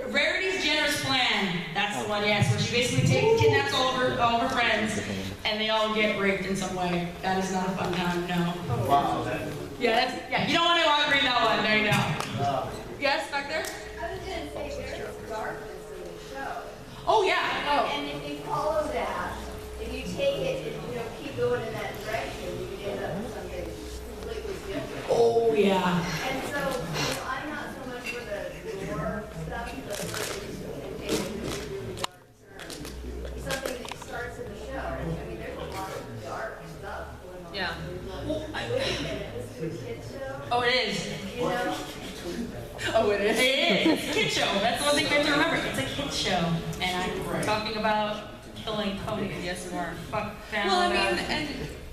Rarity's Generous Plan. That's the one, yes. Where she basically kidnaps all of her friends and they all get raped in some way. That is not a fun time, no. Wow. Yeah, you don't want to read that one. There you go. Yes, back there? I was going to say there's darkness in the show. Oh, yeah. Oh. And if you follow that, if you take it and keep going in that direction, you can end up with something completely different. Oh, yeah. And so, I'm not so much for the gore stuff, but for the take it to a really dark turn. Something that starts in the show. I mean, there's a lot of dark stuff going on. Yeah. Wait a minute, this is a kid's show? Oh, it is. You know? Oh, it is? It is. It's a kid show. That's the one thing we have to remember. It's a kid show. And I'm talking about killing ponies. Yes, you are. Fuck family. Well, I mean, and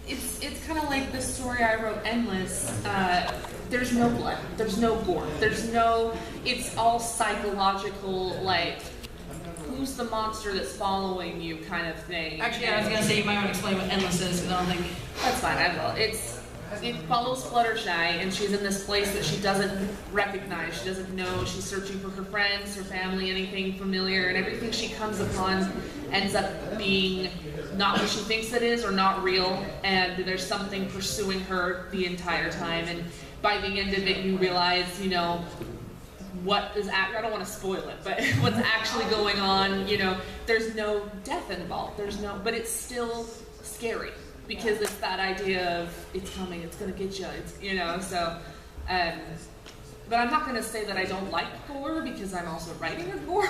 it's kind of like the story I wrote, Endless. There's no blood. There's no gore. There's no. It's all psychological, like who's the monster that's following you kind of thing. Actually, I was gonna say you might want to explain what Endless is because I don't think that's fine. I will. It follows Fluttershy, and she's in this place that she doesn't recognize. She doesn't know. She's searching for her friends, her family, anything familiar, and everything she comes upon ends up being not what she thinks it is or not real, and there's something pursuing her the entire time. And by the end of it, you realize, what is I don't want to spoil it, but what's actually going on. There's no death involved. But it's still scary. Because it's that idea of it's coming, it's gonna get you, so. But I'm not gonna say that I don't like gore because I'm also writing a gore.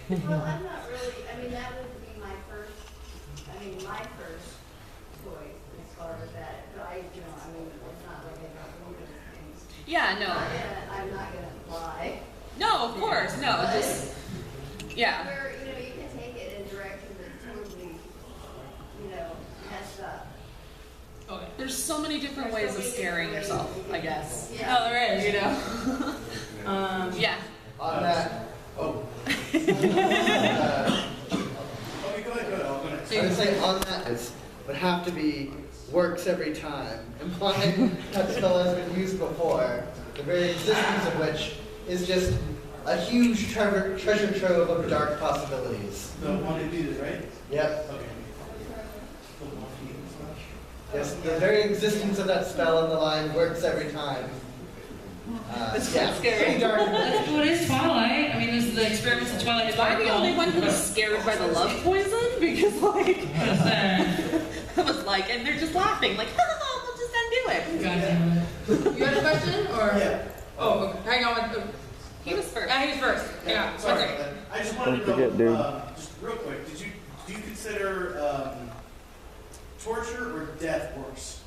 Well, I'm not really. I mean, that would be my first choice as far as that. But it's not like I got moving things. Yeah, no. I'm not gonna lie. No, of course, no. Just yeah. Where you can take it in a direction that's totally, messed up. there's so many different ways of scaring yourself, I guess. Oh, there is. You know? Yeah. On that, oh. Okay, go ahead. I'll go next. I would say on that is, would have to be works every time, implying that spell has been used before, the very existence of which is just a huge treasure trove of dark possibilities. The one who did it, right? Yep. Okay. Yes, the very existence of that spell in the line works every time. It's yeah. quite scary. Pretty dark. That's what is Twilight. I mean, this is the experiments of Twilight. Am I the only one who was scared by the love poison? Because like, I was like, and they're just laughing, like, oh, we'll just undo it. Gotcha. You had a question, or? Yeah. Oh, okay. Hang on. He was first. He was first. Yeah. Sorry. One second. I just wanted Don't to know, forget, just real quick, do you consider torture or death worse?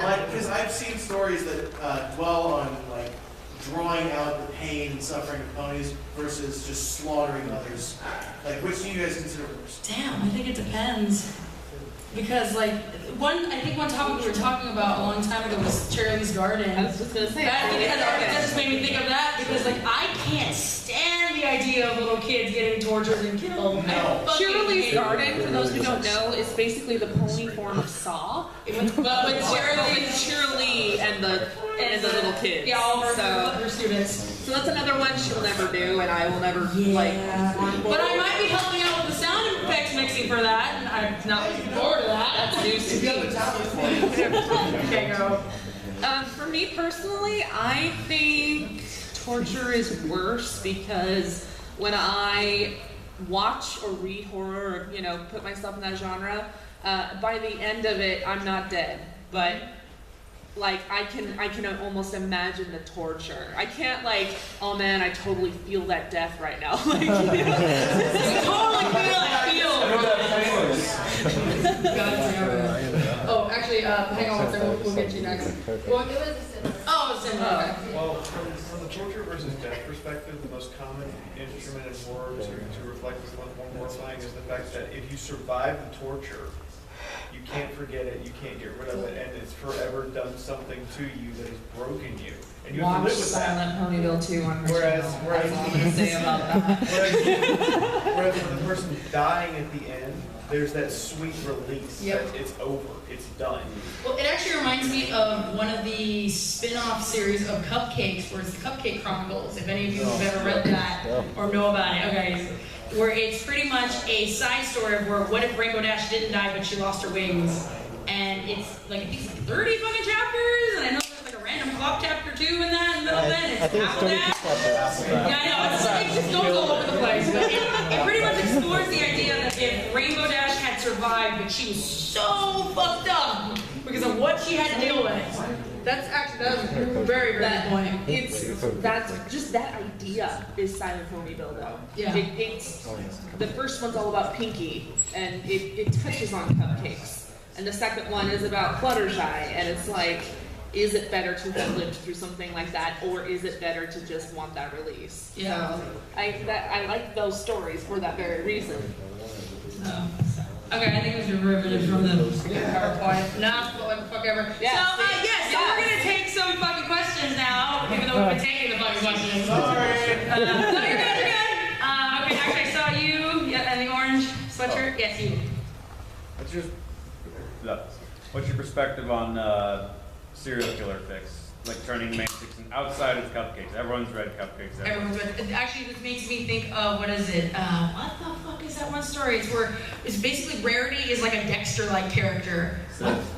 Like, because I've seen stories that dwell on like drawing out the pain and suffering of ponies versus just slaughtering others. Like, which do you guys consider worse? Damn, I think it depends. Because like I think one topic we were talking about a long time ago was Charlie's Garden. I was just gonna say. I think that just made me think of that because like I can't stand the idea of little kids getting tortured and killed. No. Shirley's Garden, for those who don't know, is basically the pony form of Saw. But with Shirley and the little kids. Yeah, all of so, her students. So that's another one she'll never do, and I will never like. But I might be helping out with the sound effects mixing for that, and I'm not looking forward to that. That's news to me. Okay, go. For me personally, I think torture is worse because when I watch or read horror, or, you know, put myself in that genre, by the end of it, I'm not dead, but like I can almost imagine the torture. I can't like, oh man, I totally feel that death right now. Like, you know? Totally Oh, actually, hang on one second. We'll get you next. Well, it was a similar. Oh, it's in okay. Well, from the torture versus death perspective, the most common instrument in horror to reflect this one mortifying is the fact that if you survive the torture, you can't forget it, you can't get rid of it, and it's forever done something to you that has broken you. And you have to live with that. Ponyville 2 on her Whereas That's all I'm gonna say about that. whereas for the person dying at the end, there's that sweet release. Yep. That it's over, it's done. Well, it actually reminds me of one of the spin-off series of Cupcakes, where it's the Cupcake Chronicles, if any of you have ever read that or know about it. Okay, where it's pretty much a side story of where what if Rainbow Dash didn't die but she lost her wings. And it's like, I think it's like 30 fucking chapters, and I know there's like a random clock chapter 2 in that in the middle of it. I think it's 32 chapters. Yeah, I know, it just goes all over the place, but it pretty much explores the idea that if Rainbow Dash had survived, but she was so fucked up because of what she had to deal with. That's a very, very good point. That's just that idea is Silent Ponyville though. Yeah. It's the first one's all about Pinkie, and it touches on cupcakes. And the second one is about Fluttershy, and it's like, is it better to have lived through something like that, or is it better to just want that release? Yeah. So I like those stories for that very reason. Okay, I think it was derivative from the PowerPoint. Nah, fuck ever. Yeah, So, we're gonna take some fucking questions now, even though we've been taking the fucking questions. Sorry. No, you're good, you're good. Okay, actually, I saw you, and the orange sweatshirt. Yes, you. What's your perspective on serial killer fics? Like turning Mantics outside of cupcakes. Everyone's read cupcakes. Everyone's read. Actually, this makes me think of, what is it? What the fuck is that one story? It's where, it's basically Rarity is like a Dexter-like character.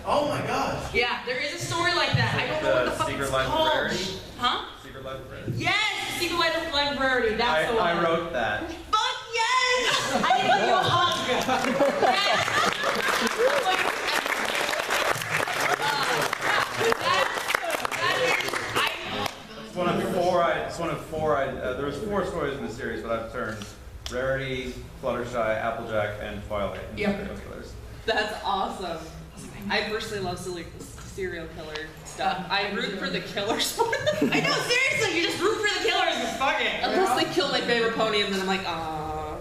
Oh my gosh. Yeah, there is a story like that. I don't know what the fuck Secret it's Life of called. Rarity? Huh? Secret Life of Rarity. Yes, the Secret Life of Rarity. That's the one. I wrote that. Fuck yes! I need to give you a hug. Yes! There was 4 stories in the series, but I've turned Rarity, Fluttershy, Applejack, and Twilight into serial killers. That's awesome. I personally love serial killer stuff. I root for the killers. I know, seriously, you just root for the killers and fuck it. Unless they kill my favorite pony, and then I'm like, ah.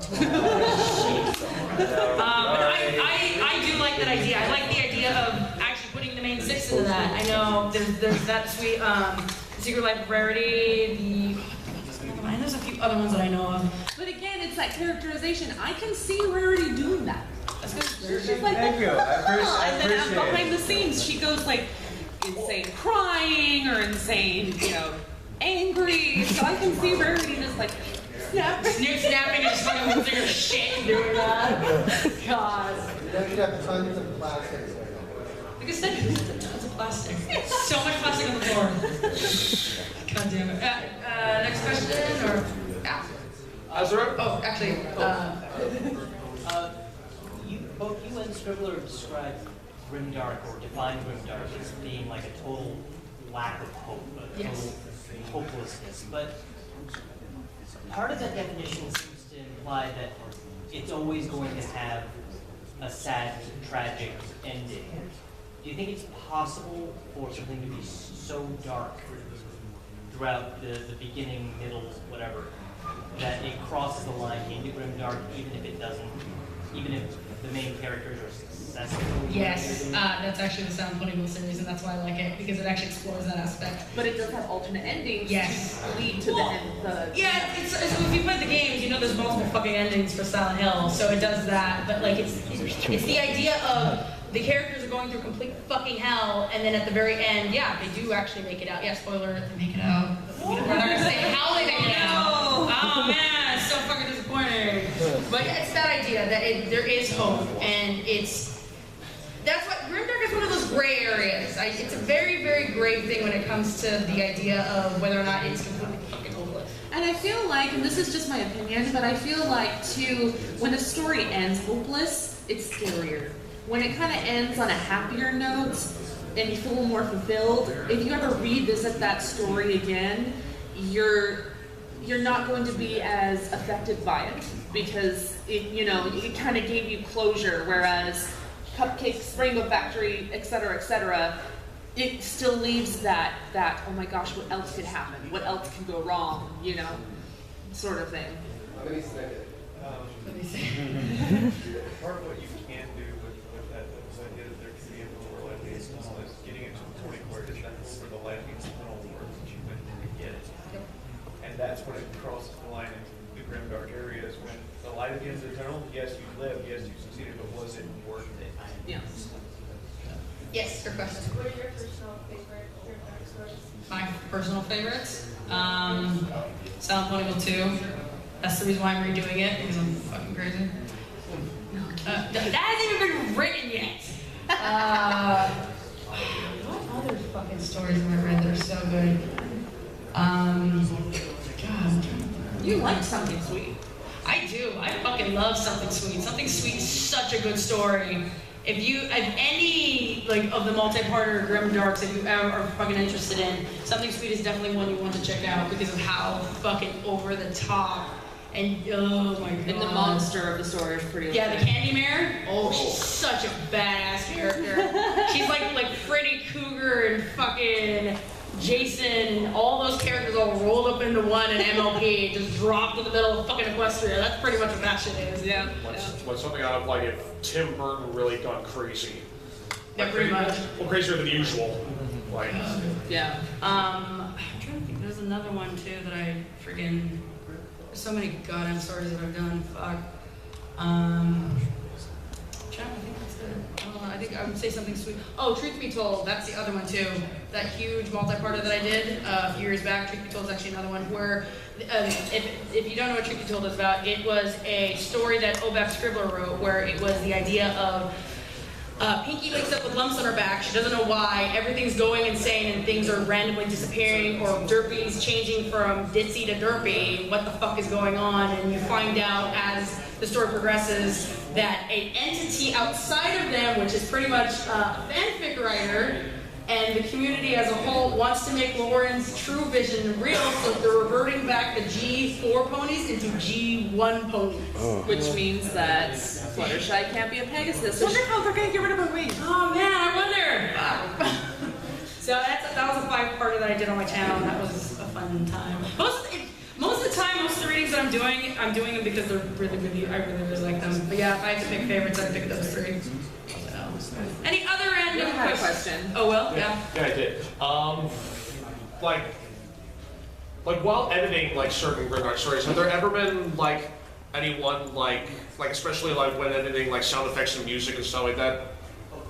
I do like that idea. I like the idea of actually main 6 into that. I know there's that sweet Secret Life of Rarity, and there's a few other ones that I know of. But again, it's that characterization. I can see Rarity doing that. She's just like, Thank you. I and then appreciate behind it. the scenes, she goes like insane crying or insane, angry. So I can see Rarity just like snapping and just fucking losing her shit and doing that. God. Then you'd have tons of plastics. Like I said, tons of plastic. So much plastic on the floor. God damn it. Next question, or oh, actually, both you and Scribbler described Grimdark or define Grimdark as being like a total lack of hope, a total hopelessness. But part of that definition seems to imply that it's always going to have a sad, tragic ending. Do you think it's possible for something to be so dark throughout the beginning, middle, whatever, that it crosses the line into Grimdark, even if it doesn't, even if the main characters are successful? yes, that's actually the Sound Ponyville series, and that's why I like it, because it actually explores that aspect. But it does have alternate endings Yes. to lead to the end. Yeah, it's if you play the games, you know there's multiple fucking endings for Silent Hill, so it does that, but like it's the idea of the characters are going through complete fucking hell, and then at the very end, yeah, they do actually make it out. Yeah, spoiler, they make it out. We're not gonna say how they make it out. Oh man, it's so fucking disappointing. But yeah, it's that idea that there is hope, and that's what Grimdark is one of those gray areas. It's a very, very gray thing when it comes to the idea of whether or not it's completely fucking hopeless. And I feel like, and this is just my opinion, but I feel like too, when a story ends hopeless, it's scarier. When it kind of ends on a happier note and you feel more fulfilled, if you ever revisit that story again, you're not going to be as affected by it because it kind of gave you closure. Whereas Cupcakes, Rainbow Factory, etc., it still leaves that oh my gosh, what else could happen? What else can go wrong? Sort of thing. Let me say it. Part of what you can do with that idea that there can be a lower light is getting it to the point where it's not over the light means tunnel work that you went to get it. And that's when it crosses the line into the grimdark areas when the light at the end of the tunnel, yes, you lived, yes, you succeeded, but was it worth it? Yeah. Yes, your question. What are your personal favorite Grimdark stories? My personal favorites? Silent Ponyville 2. That's the reason why I'm redoing it, because I'm fucking crazy. That hasn't even been written yet. What other fucking stories have I read that are so good? God. You like Something Sweet. I do. I fucking love Something Sweet. Something Sweet is such a good story. If any of the multi-parter Grimdarks that you ever are fucking interested in, Something Sweet is definitely one you want to check out because of how fucking over the top and oh my god. And the monster of the story is pretty. Yeah, the Candy Mare. Oh, she's such a badass character. She's like Freddy Cougar and fucking Jason and all those characters all rolled up into one in MLP, just dropped in the middle of fucking Equestria. That's pretty much what that shit is. Yeah. What's something out of like if Tim Burton really gone crazy? Yeah, pretty much. Well, crazier than usual. Like. Yeah. I'm trying to think. There's another one too that I friggin'. There's so many goddamn stories that I've done. Fuck. I'm trying to think that's it. I think I would say Something Sweet. Oh, Truth Be Told. That's the other one too. That huge multi-parter that I did a few years back. Truth Be Told is actually another one where, if you don't know what Truth Be Told is about, it was a story that Obaf Scribbler wrote where it was the idea of Pinkie wakes up with lumps on her back. She doesn't know why. Everything's going insane and things are randomly disappearing, or Derpy's changing from Ditzy to Derpy. What the fuck is going on? And you find out as the story progresses that an entity outside of them, which is pretty much a fanfic writer, and the community as a whole wants to make Lauren's true vision real, so they're reverting back the G4 ponies into G1 ponies. Which means that Fluttershy can't be a Pegasus. I wonder how they're going to get rid of her wings. Oh man, I wonder. So that was a 5-parter that I did on my channel, and that was a fun time. Most of the time, most of the readings that I'm doing them because they're really good. I really like them. But yeah, if I had to pick favorites, I'd pick those 3. So, any other random You had a question. Oh, well, yeah. Yeah, I did. Like while editing like certain Grimdark stories, have there ever been like anyone like especially like when editing like sound effects and music and stuff like that,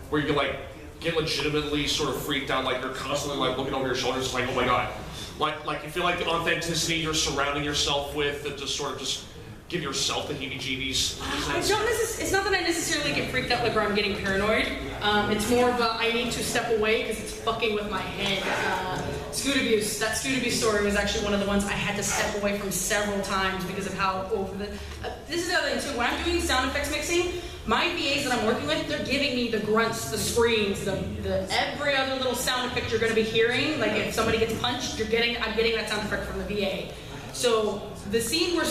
where you like get legitimately sort of freaked out, like you're constantly like looking over your shoulders, like, oh my god, like you feel like the authenticity you're surrounding yourself with, that just sort of just give yourself the heebie-jeebies? It's not that I necessarily get freaked out like where I'm getting paranoid. It's more of a I need to step away because it's fucking with my head. Scoot abuse. That scoot abuse story was actually one of the ones I had to step away from several times because of how over the. This is the other thing too. When I'm doing sound effects mixing, my VAs that I'm working with, they're giving me the grunts, the screams, the every other little sound effect you're going to be hearing. Like if somebody gets punched, I'm getting that sound effect from the VA. So the scene where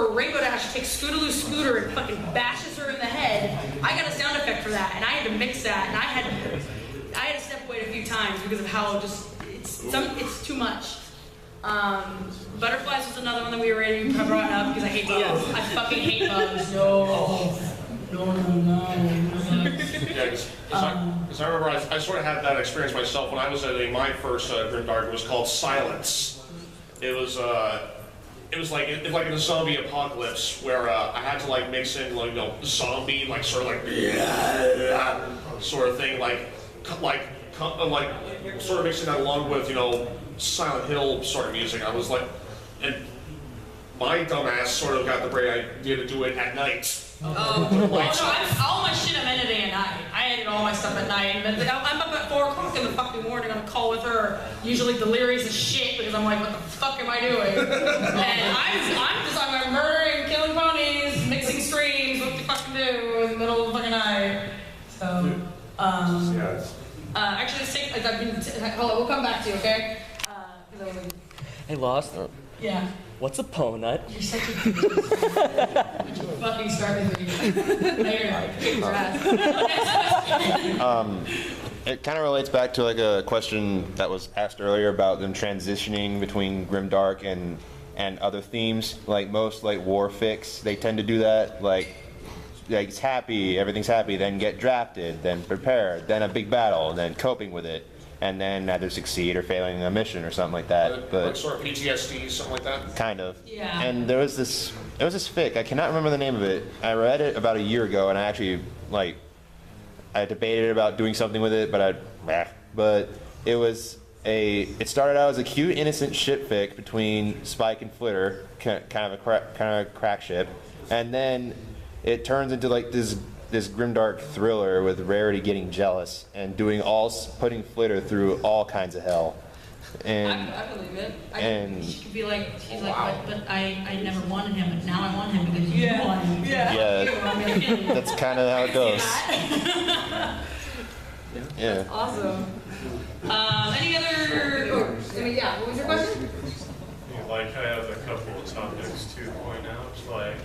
Rainbow Dash takes Scootaloo's scooter and fucking bashes her in the head, I got a sound effect for that, and I had to mix that, and I had to step away a few times because of how just it's too much. Butterflies was another one that we already brought up because I hate bugs. I fucking hate bugs. No. Yeah, because I remember I sort of had that experience myself when I was editing my first Grimdark. It was called Silence. It was like in a zombie apocalypse where I had to like mix in like zombie like sort of like sort of thing like sort of mixing that along with Silent Hill sort of music. I was like, and my dumbass sort of got the great idea to do it at night. All my shit I'm editing at night. I edit all my stuff at night. But I'm up at 4 o'clock in the fucking morning on a call with her, usually delirious as shit because I'm like, what the fuck am I doing? And I'm murdering, killing ponies, mixing streams, what the fuck to do in the middle of the fucking night. So, actually, let's take, hold on, we'll come back to you, okay? Hey, Lost. Yeah. What's a ponut? You're such a fucking start with me. Now you're like, kick your ass. It kind of relates back to like a question that was asked earlier about them transitioning between Grimdark and other themes. Like most like war fics, they tend to do that. Like it's happy, everything's happy, then get drafted, then prepare, then a big battle, and then coping with it. And then either succeed or failing a mission or something like that. But like sort of PTSD, something like that? Kind of. Yeah. And there was this fic, I cannot remember the name of it. I read it about a year ago and I actually, I debated about doing something with it, but it started out as a cute, innocent ship fic between Spike and Flitter, kind of a crack ship. And then it turns into like this grimdark thriller with Rarity getting jealous and putting Flitter through all kinds of hell. And I believe it. She could be like, she's like, but I never wanted him, but now I want him because you want him. yeah, that's kind of how it goes. Yeah. That's awesome. Any other? What was your question? Like, I have a couple of topics to point out. Like,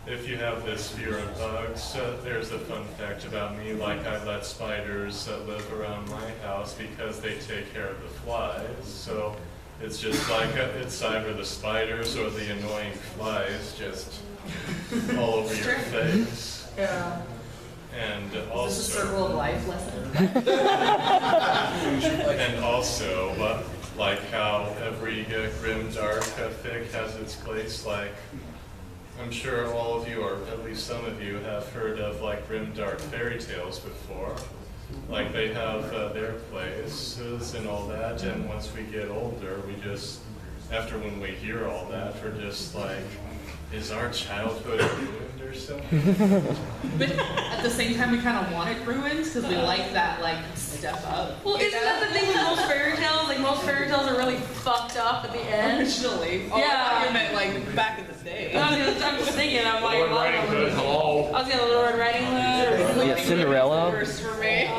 if you have this fear of bugs, there's a fun fact about me. Like, I let spiders live around my house because they take care of the flies. So it's just like it's either the spiders or the annoying flies just all over your face. Yeah. And Is this a circle of life lesson? And also, like how every grimdark fic has its place. Like, I'm sure all of you, or at least some of you, have heard of like grimdark fairy tales before. Like they have their places and all that, and once we get older, when we hear all that, we're just like, is our childhood ruined or something? But at the same time, we kind of want it ruined because we like that step up. Well, isn't that the thing with most fairy tales? Like most fairy tales are really fucked up at the end. Originally. Oh, yeah. I meant back in the day. I'm just thinking, I'm like, Lord Riding Hood, hello. I was gonna Lord Riding Hood. Yeah, Cinderella. First for me.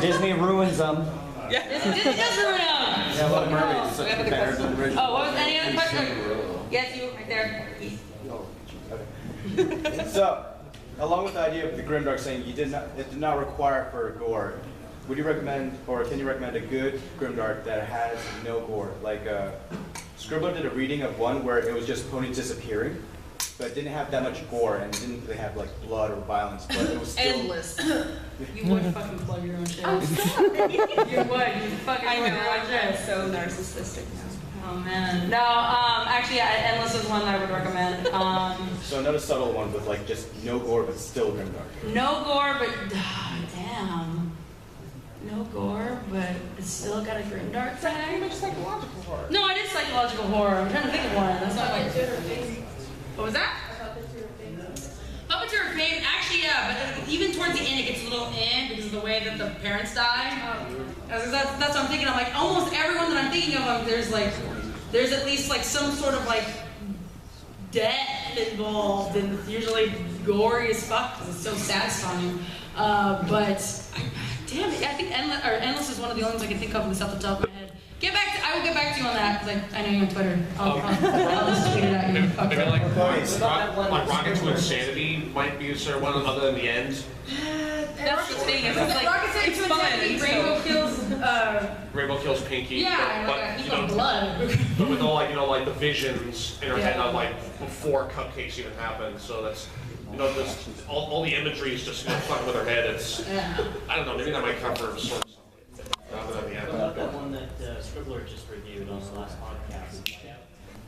Disney ruins them. Yeah. Disney does ruin them. Yeah, Little Mermaid's such a better than the original. Oh, what was any other question? Yes, you right there. So, along with the idea of the Grimdark saying it did not require for gore, would you recommend, or can you recommend a good Grimdark that has no gore? Like, Scribbler did a reading of one where it was just ponies disappearing, but it didn't have that much gore and it didn't really have like blood or violence, but it was still Endless. You would fucking plug your own shit. I'm sorry. You would. You fucking I would. know, Your own I'm shit. so narcissistic now. Oh man. No, actually, Endless is one that I would recommend. So another subtle one with like just no gore but still grimdark. No gore, but damn. No gore, but it's still got a grimdark tag. Pretty much psychological horror. No, it is psychological horror. I'm trying to think of one. That's not like. What was that? Puppeteer of Fame. Actually, yeah, but even towards the end, it gets a little because of the way that the parents die. That's what I'm thinking. I'm like, almost everyone that I'm thinking of, there's at least like some sort of like death involved, and it's usually gory as fuck because it's so satisfying. Damn it, I think Endless is one of the only ones I can think of off the top of my head. I will get back to you on that because I know you're on Twitter. I'll just tweet it at you. Maybe like Rocket to Insanity might be sort of one other than the end. That's the thing. It's like Rocket to Insanity, Rainbow kills Pinkie. Yeah, but he's on blood. But with all like the visions in her head, not like before Cupcakes even happened. So that's this all the imagery is just fucking with her head. It's I don't know. Maybe that might cover sort of. What about that one that Scribbler just reviewed on the last podcast?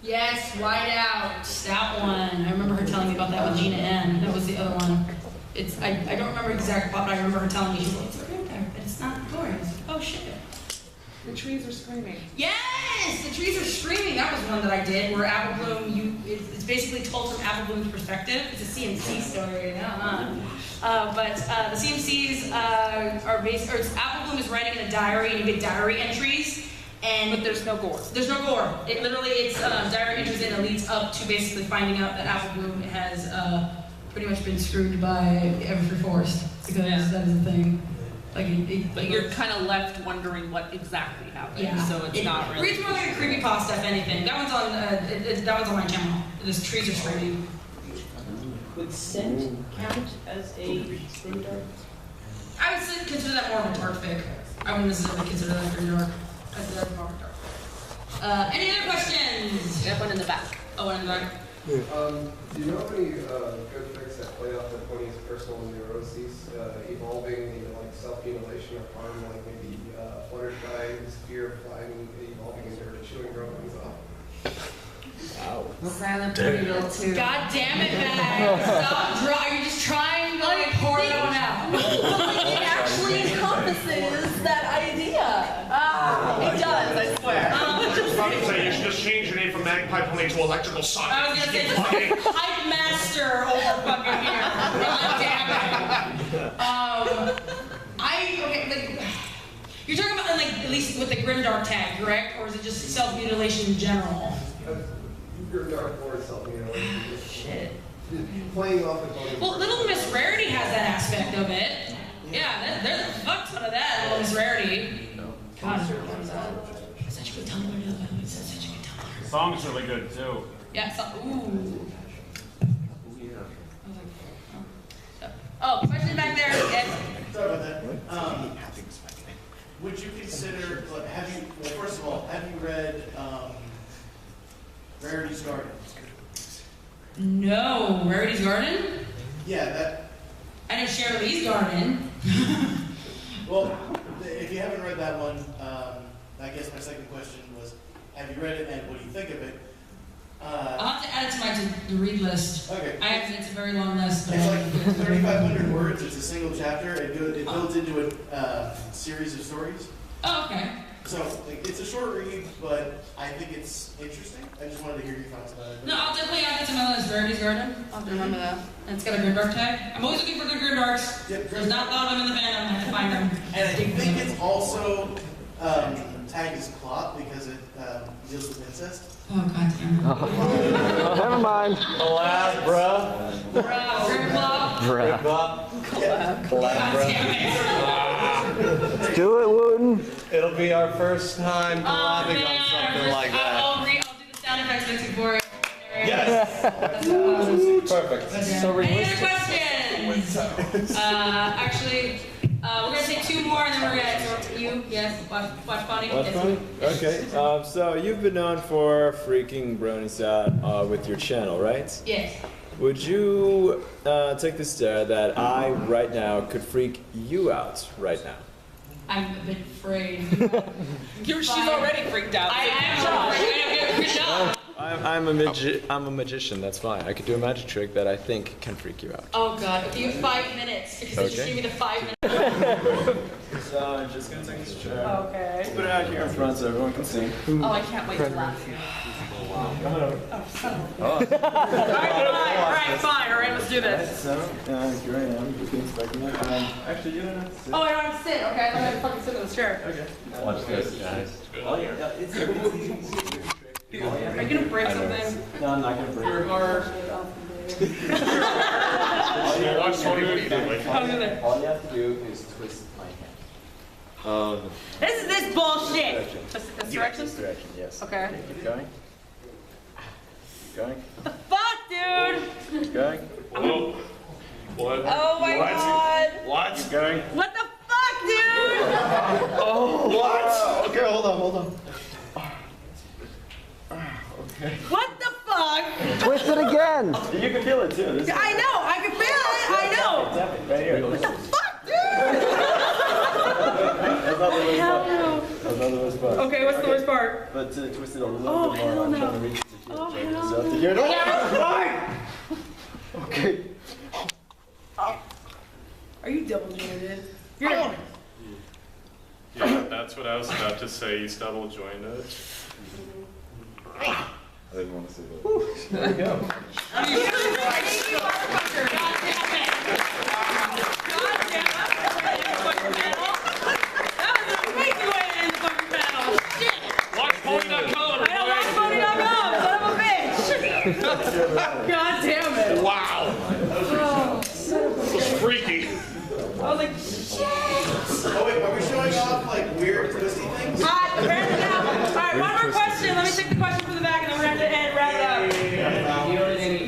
Yes, Whiteout. That one. I remember her telling me about that with Gina N. That was the other one. I don't remember the exact plot, but I remember her telling me, she's like, it's okay, but it's not glorious. Oh shit. The trees are screaming. Yes! The trees are screaming. That was one that I did, where Apple Bloom, it's basically told from Apple Bloom's perspective. It's a CMC story, but the CMCs are based, or Apple Bloom is writing in a diary, and you get diary entries, but there's no gore. There's no gore. It's diary entries, and it leads up to basically finding out that Apple Bloom has pretty much been screwed by Everfree Forest, because that is the thing. But you're kind of left wondering what exactly happened, so it's not really. Reads more like a creepypasta, if anything. That one's on my channel. The trees are screaming. Would Scent count as a grimdark? I would consider that more of a dark fic. I wouldn't necessarily consider that grimdark. I'd consider that more of a dark. Any other questions? We have one in the back. Oh, one in the back. Do you know any good fics that play off the pony's personal neuroses, evolving into like self-mutilation or harm, like maybe Fluttershy's fear of flying, evolving into her chewing romans off? Wow. Silent Prettyville too. God damn it, Matt! Are you just trying to like pour it on out? It actually encompasses that idea. It does, I swear. So you should just change your name from Magpiepony to Electrical Sonic. I was gonna say, Hype Master over fucking here. God damn it. You're talking about like at least with the Grimdark tag, correct? Or is it just self-mutilation in general? Grimdark or self-mutilation. Shit. Playing off the pony. Well, Little Miss Rarity has that aspect of it. Yeah, there's a fuck ton of that, Little Miss Rarity. God, such a good Tumblr. Such a good Tumblr. The song's really good too. Yeah, ooh. Oh, question back there. Sorry about that. Would you consider, first of all, have you read Rarity's Garden? No, Rarity's Garden? Yeah, that. I know Shirley's Garden. Well, if you haven't read that one, I guess my second question was, have you read it and what do you think of it? I'll have to add it to my to-read list. Okay. It's a very long list. It's like 3,500 words. It's a single chapter. It builds into a series of stories. Oh, okay. So it's a short read, but I think it's interesting. I just wanted to hear your thoughts about it. No, I'll definitely add it to my list. Rarity's Garden. I'll have to remember that. And it's got a Grimdark tag. I'm always looking for good Grimdarks. Yep, There's not a lot of them in the fandom. I have to find them. And I think it's also tagged as plot because it deals with incest. Oh, god damn. Never mind. Collab, bruh. Grimclaw. Collab, bruh. Do it, Wooten. It'll be our first time collabing on something like that. I'll do the sound effects mixing for it. Yes. Perfect. Any other questions? Actually, we're going to say two more, and then we're gonna you. Yes, watch Bonnie. Watch Bonnie? Okay. So you've been known for freaking bronies out with your channel, right? Yes. Would you take this dare that I right now could freak you out right now? I'm a bit afraid. She's already freaked out. I am freaked out. I'm a magician. That's fine. I could do a magic trick that I think can freak you out. Oh God! If you have 5 minutes, because they just give me the 5 minutes. So I'm just gonna take this chair. Okay. Put it out here in front so everyone can see. Oh, I can't wait to laugh. Come on over. Oh, son of a bitch. Alright, fine. Alright, let's do this. So, here I am. You can expect me. Actually, you don't have to sit. Oh, I don't have to sit. Okay, I don't have to fucking sit in this chair. Okay. Watch this, guys. Oh, yeah. It's Are you gonna break something? No, I'm not gonna break it. All you have to do is twist my hand. This is this bullshit. This direction? This direction, yes. Okay. Keep going. Keep going. The fuck, dude? Keep going. What? Oh my God. What? Keep going. What the fuck, dude? Oh, what? Okay, hold on. Okay. What the fuck? Twist it again. You can feel it too. This I know. I can feel it. I know. Tap it right here. What the fuck, dude? That's not the worst part. No. That's not the worst part. Okay, what's the worst part? But to twist it a little Oh, bit more, hell I'm no. trying to reach it to Oh, here. hell So no. to here. Yeah. Okay. Are you double jointed? You're Yeah, that's what I was about to say. He's double jointed. I didn't want to say that. There we go. God damn it. Wow. Oh, son of a This was bitch. freaky. I was like, shit. Oh wait, are we showing off like weird twisty things? Apparently now. Alright, one more question. Let me take the question from the back and then we're going to end wrap it up. Do you own any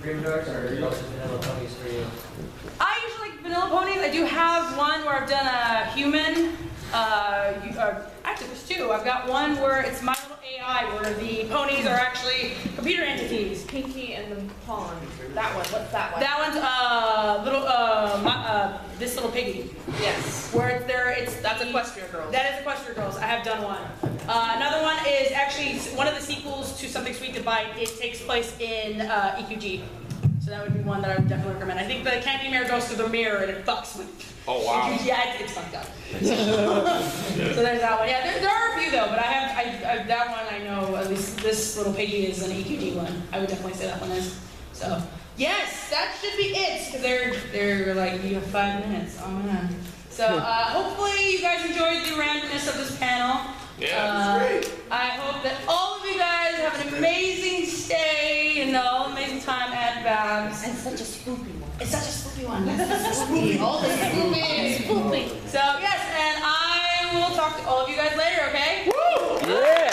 Grimdarks or also vanilla ponies for you? I usually like vanilla ponies. I do have one where I've done a human. Actually, there's two. I've got one where it's my little AI, where the ponies are actually computer entities. Pinkie and the pawn. That one. What's that one? That one's this little piggy. Yes. Where it's there, That's Equestria Girls. That is Equestria Girls. I have done one. Another one is actually one of the sequels to Something Sweet to Bite. It takes place in EQG. So that would be one that I would definitely recommend. I think the candy mare goes through the mirror and it fucks with. Oh wow. Yeah, it's fucked up. So there's that one. Yeah, there are a few though, but I have that one. I know at least this little piggy is an EQG one. I would definitely say that one is. So yes, that should be it. Because they're like you have 5 minutes. Oh man. So hopefully you guys enjoyed the randomness of this panel. Yeah, it's great. I hope that all of you guys have an amazing stay and all amazing time at Babs. And such a spooky one. It's such a spooky one. Spooky. All the spooky. So yes, and I will talk to all of you guys later, okay? Yeah.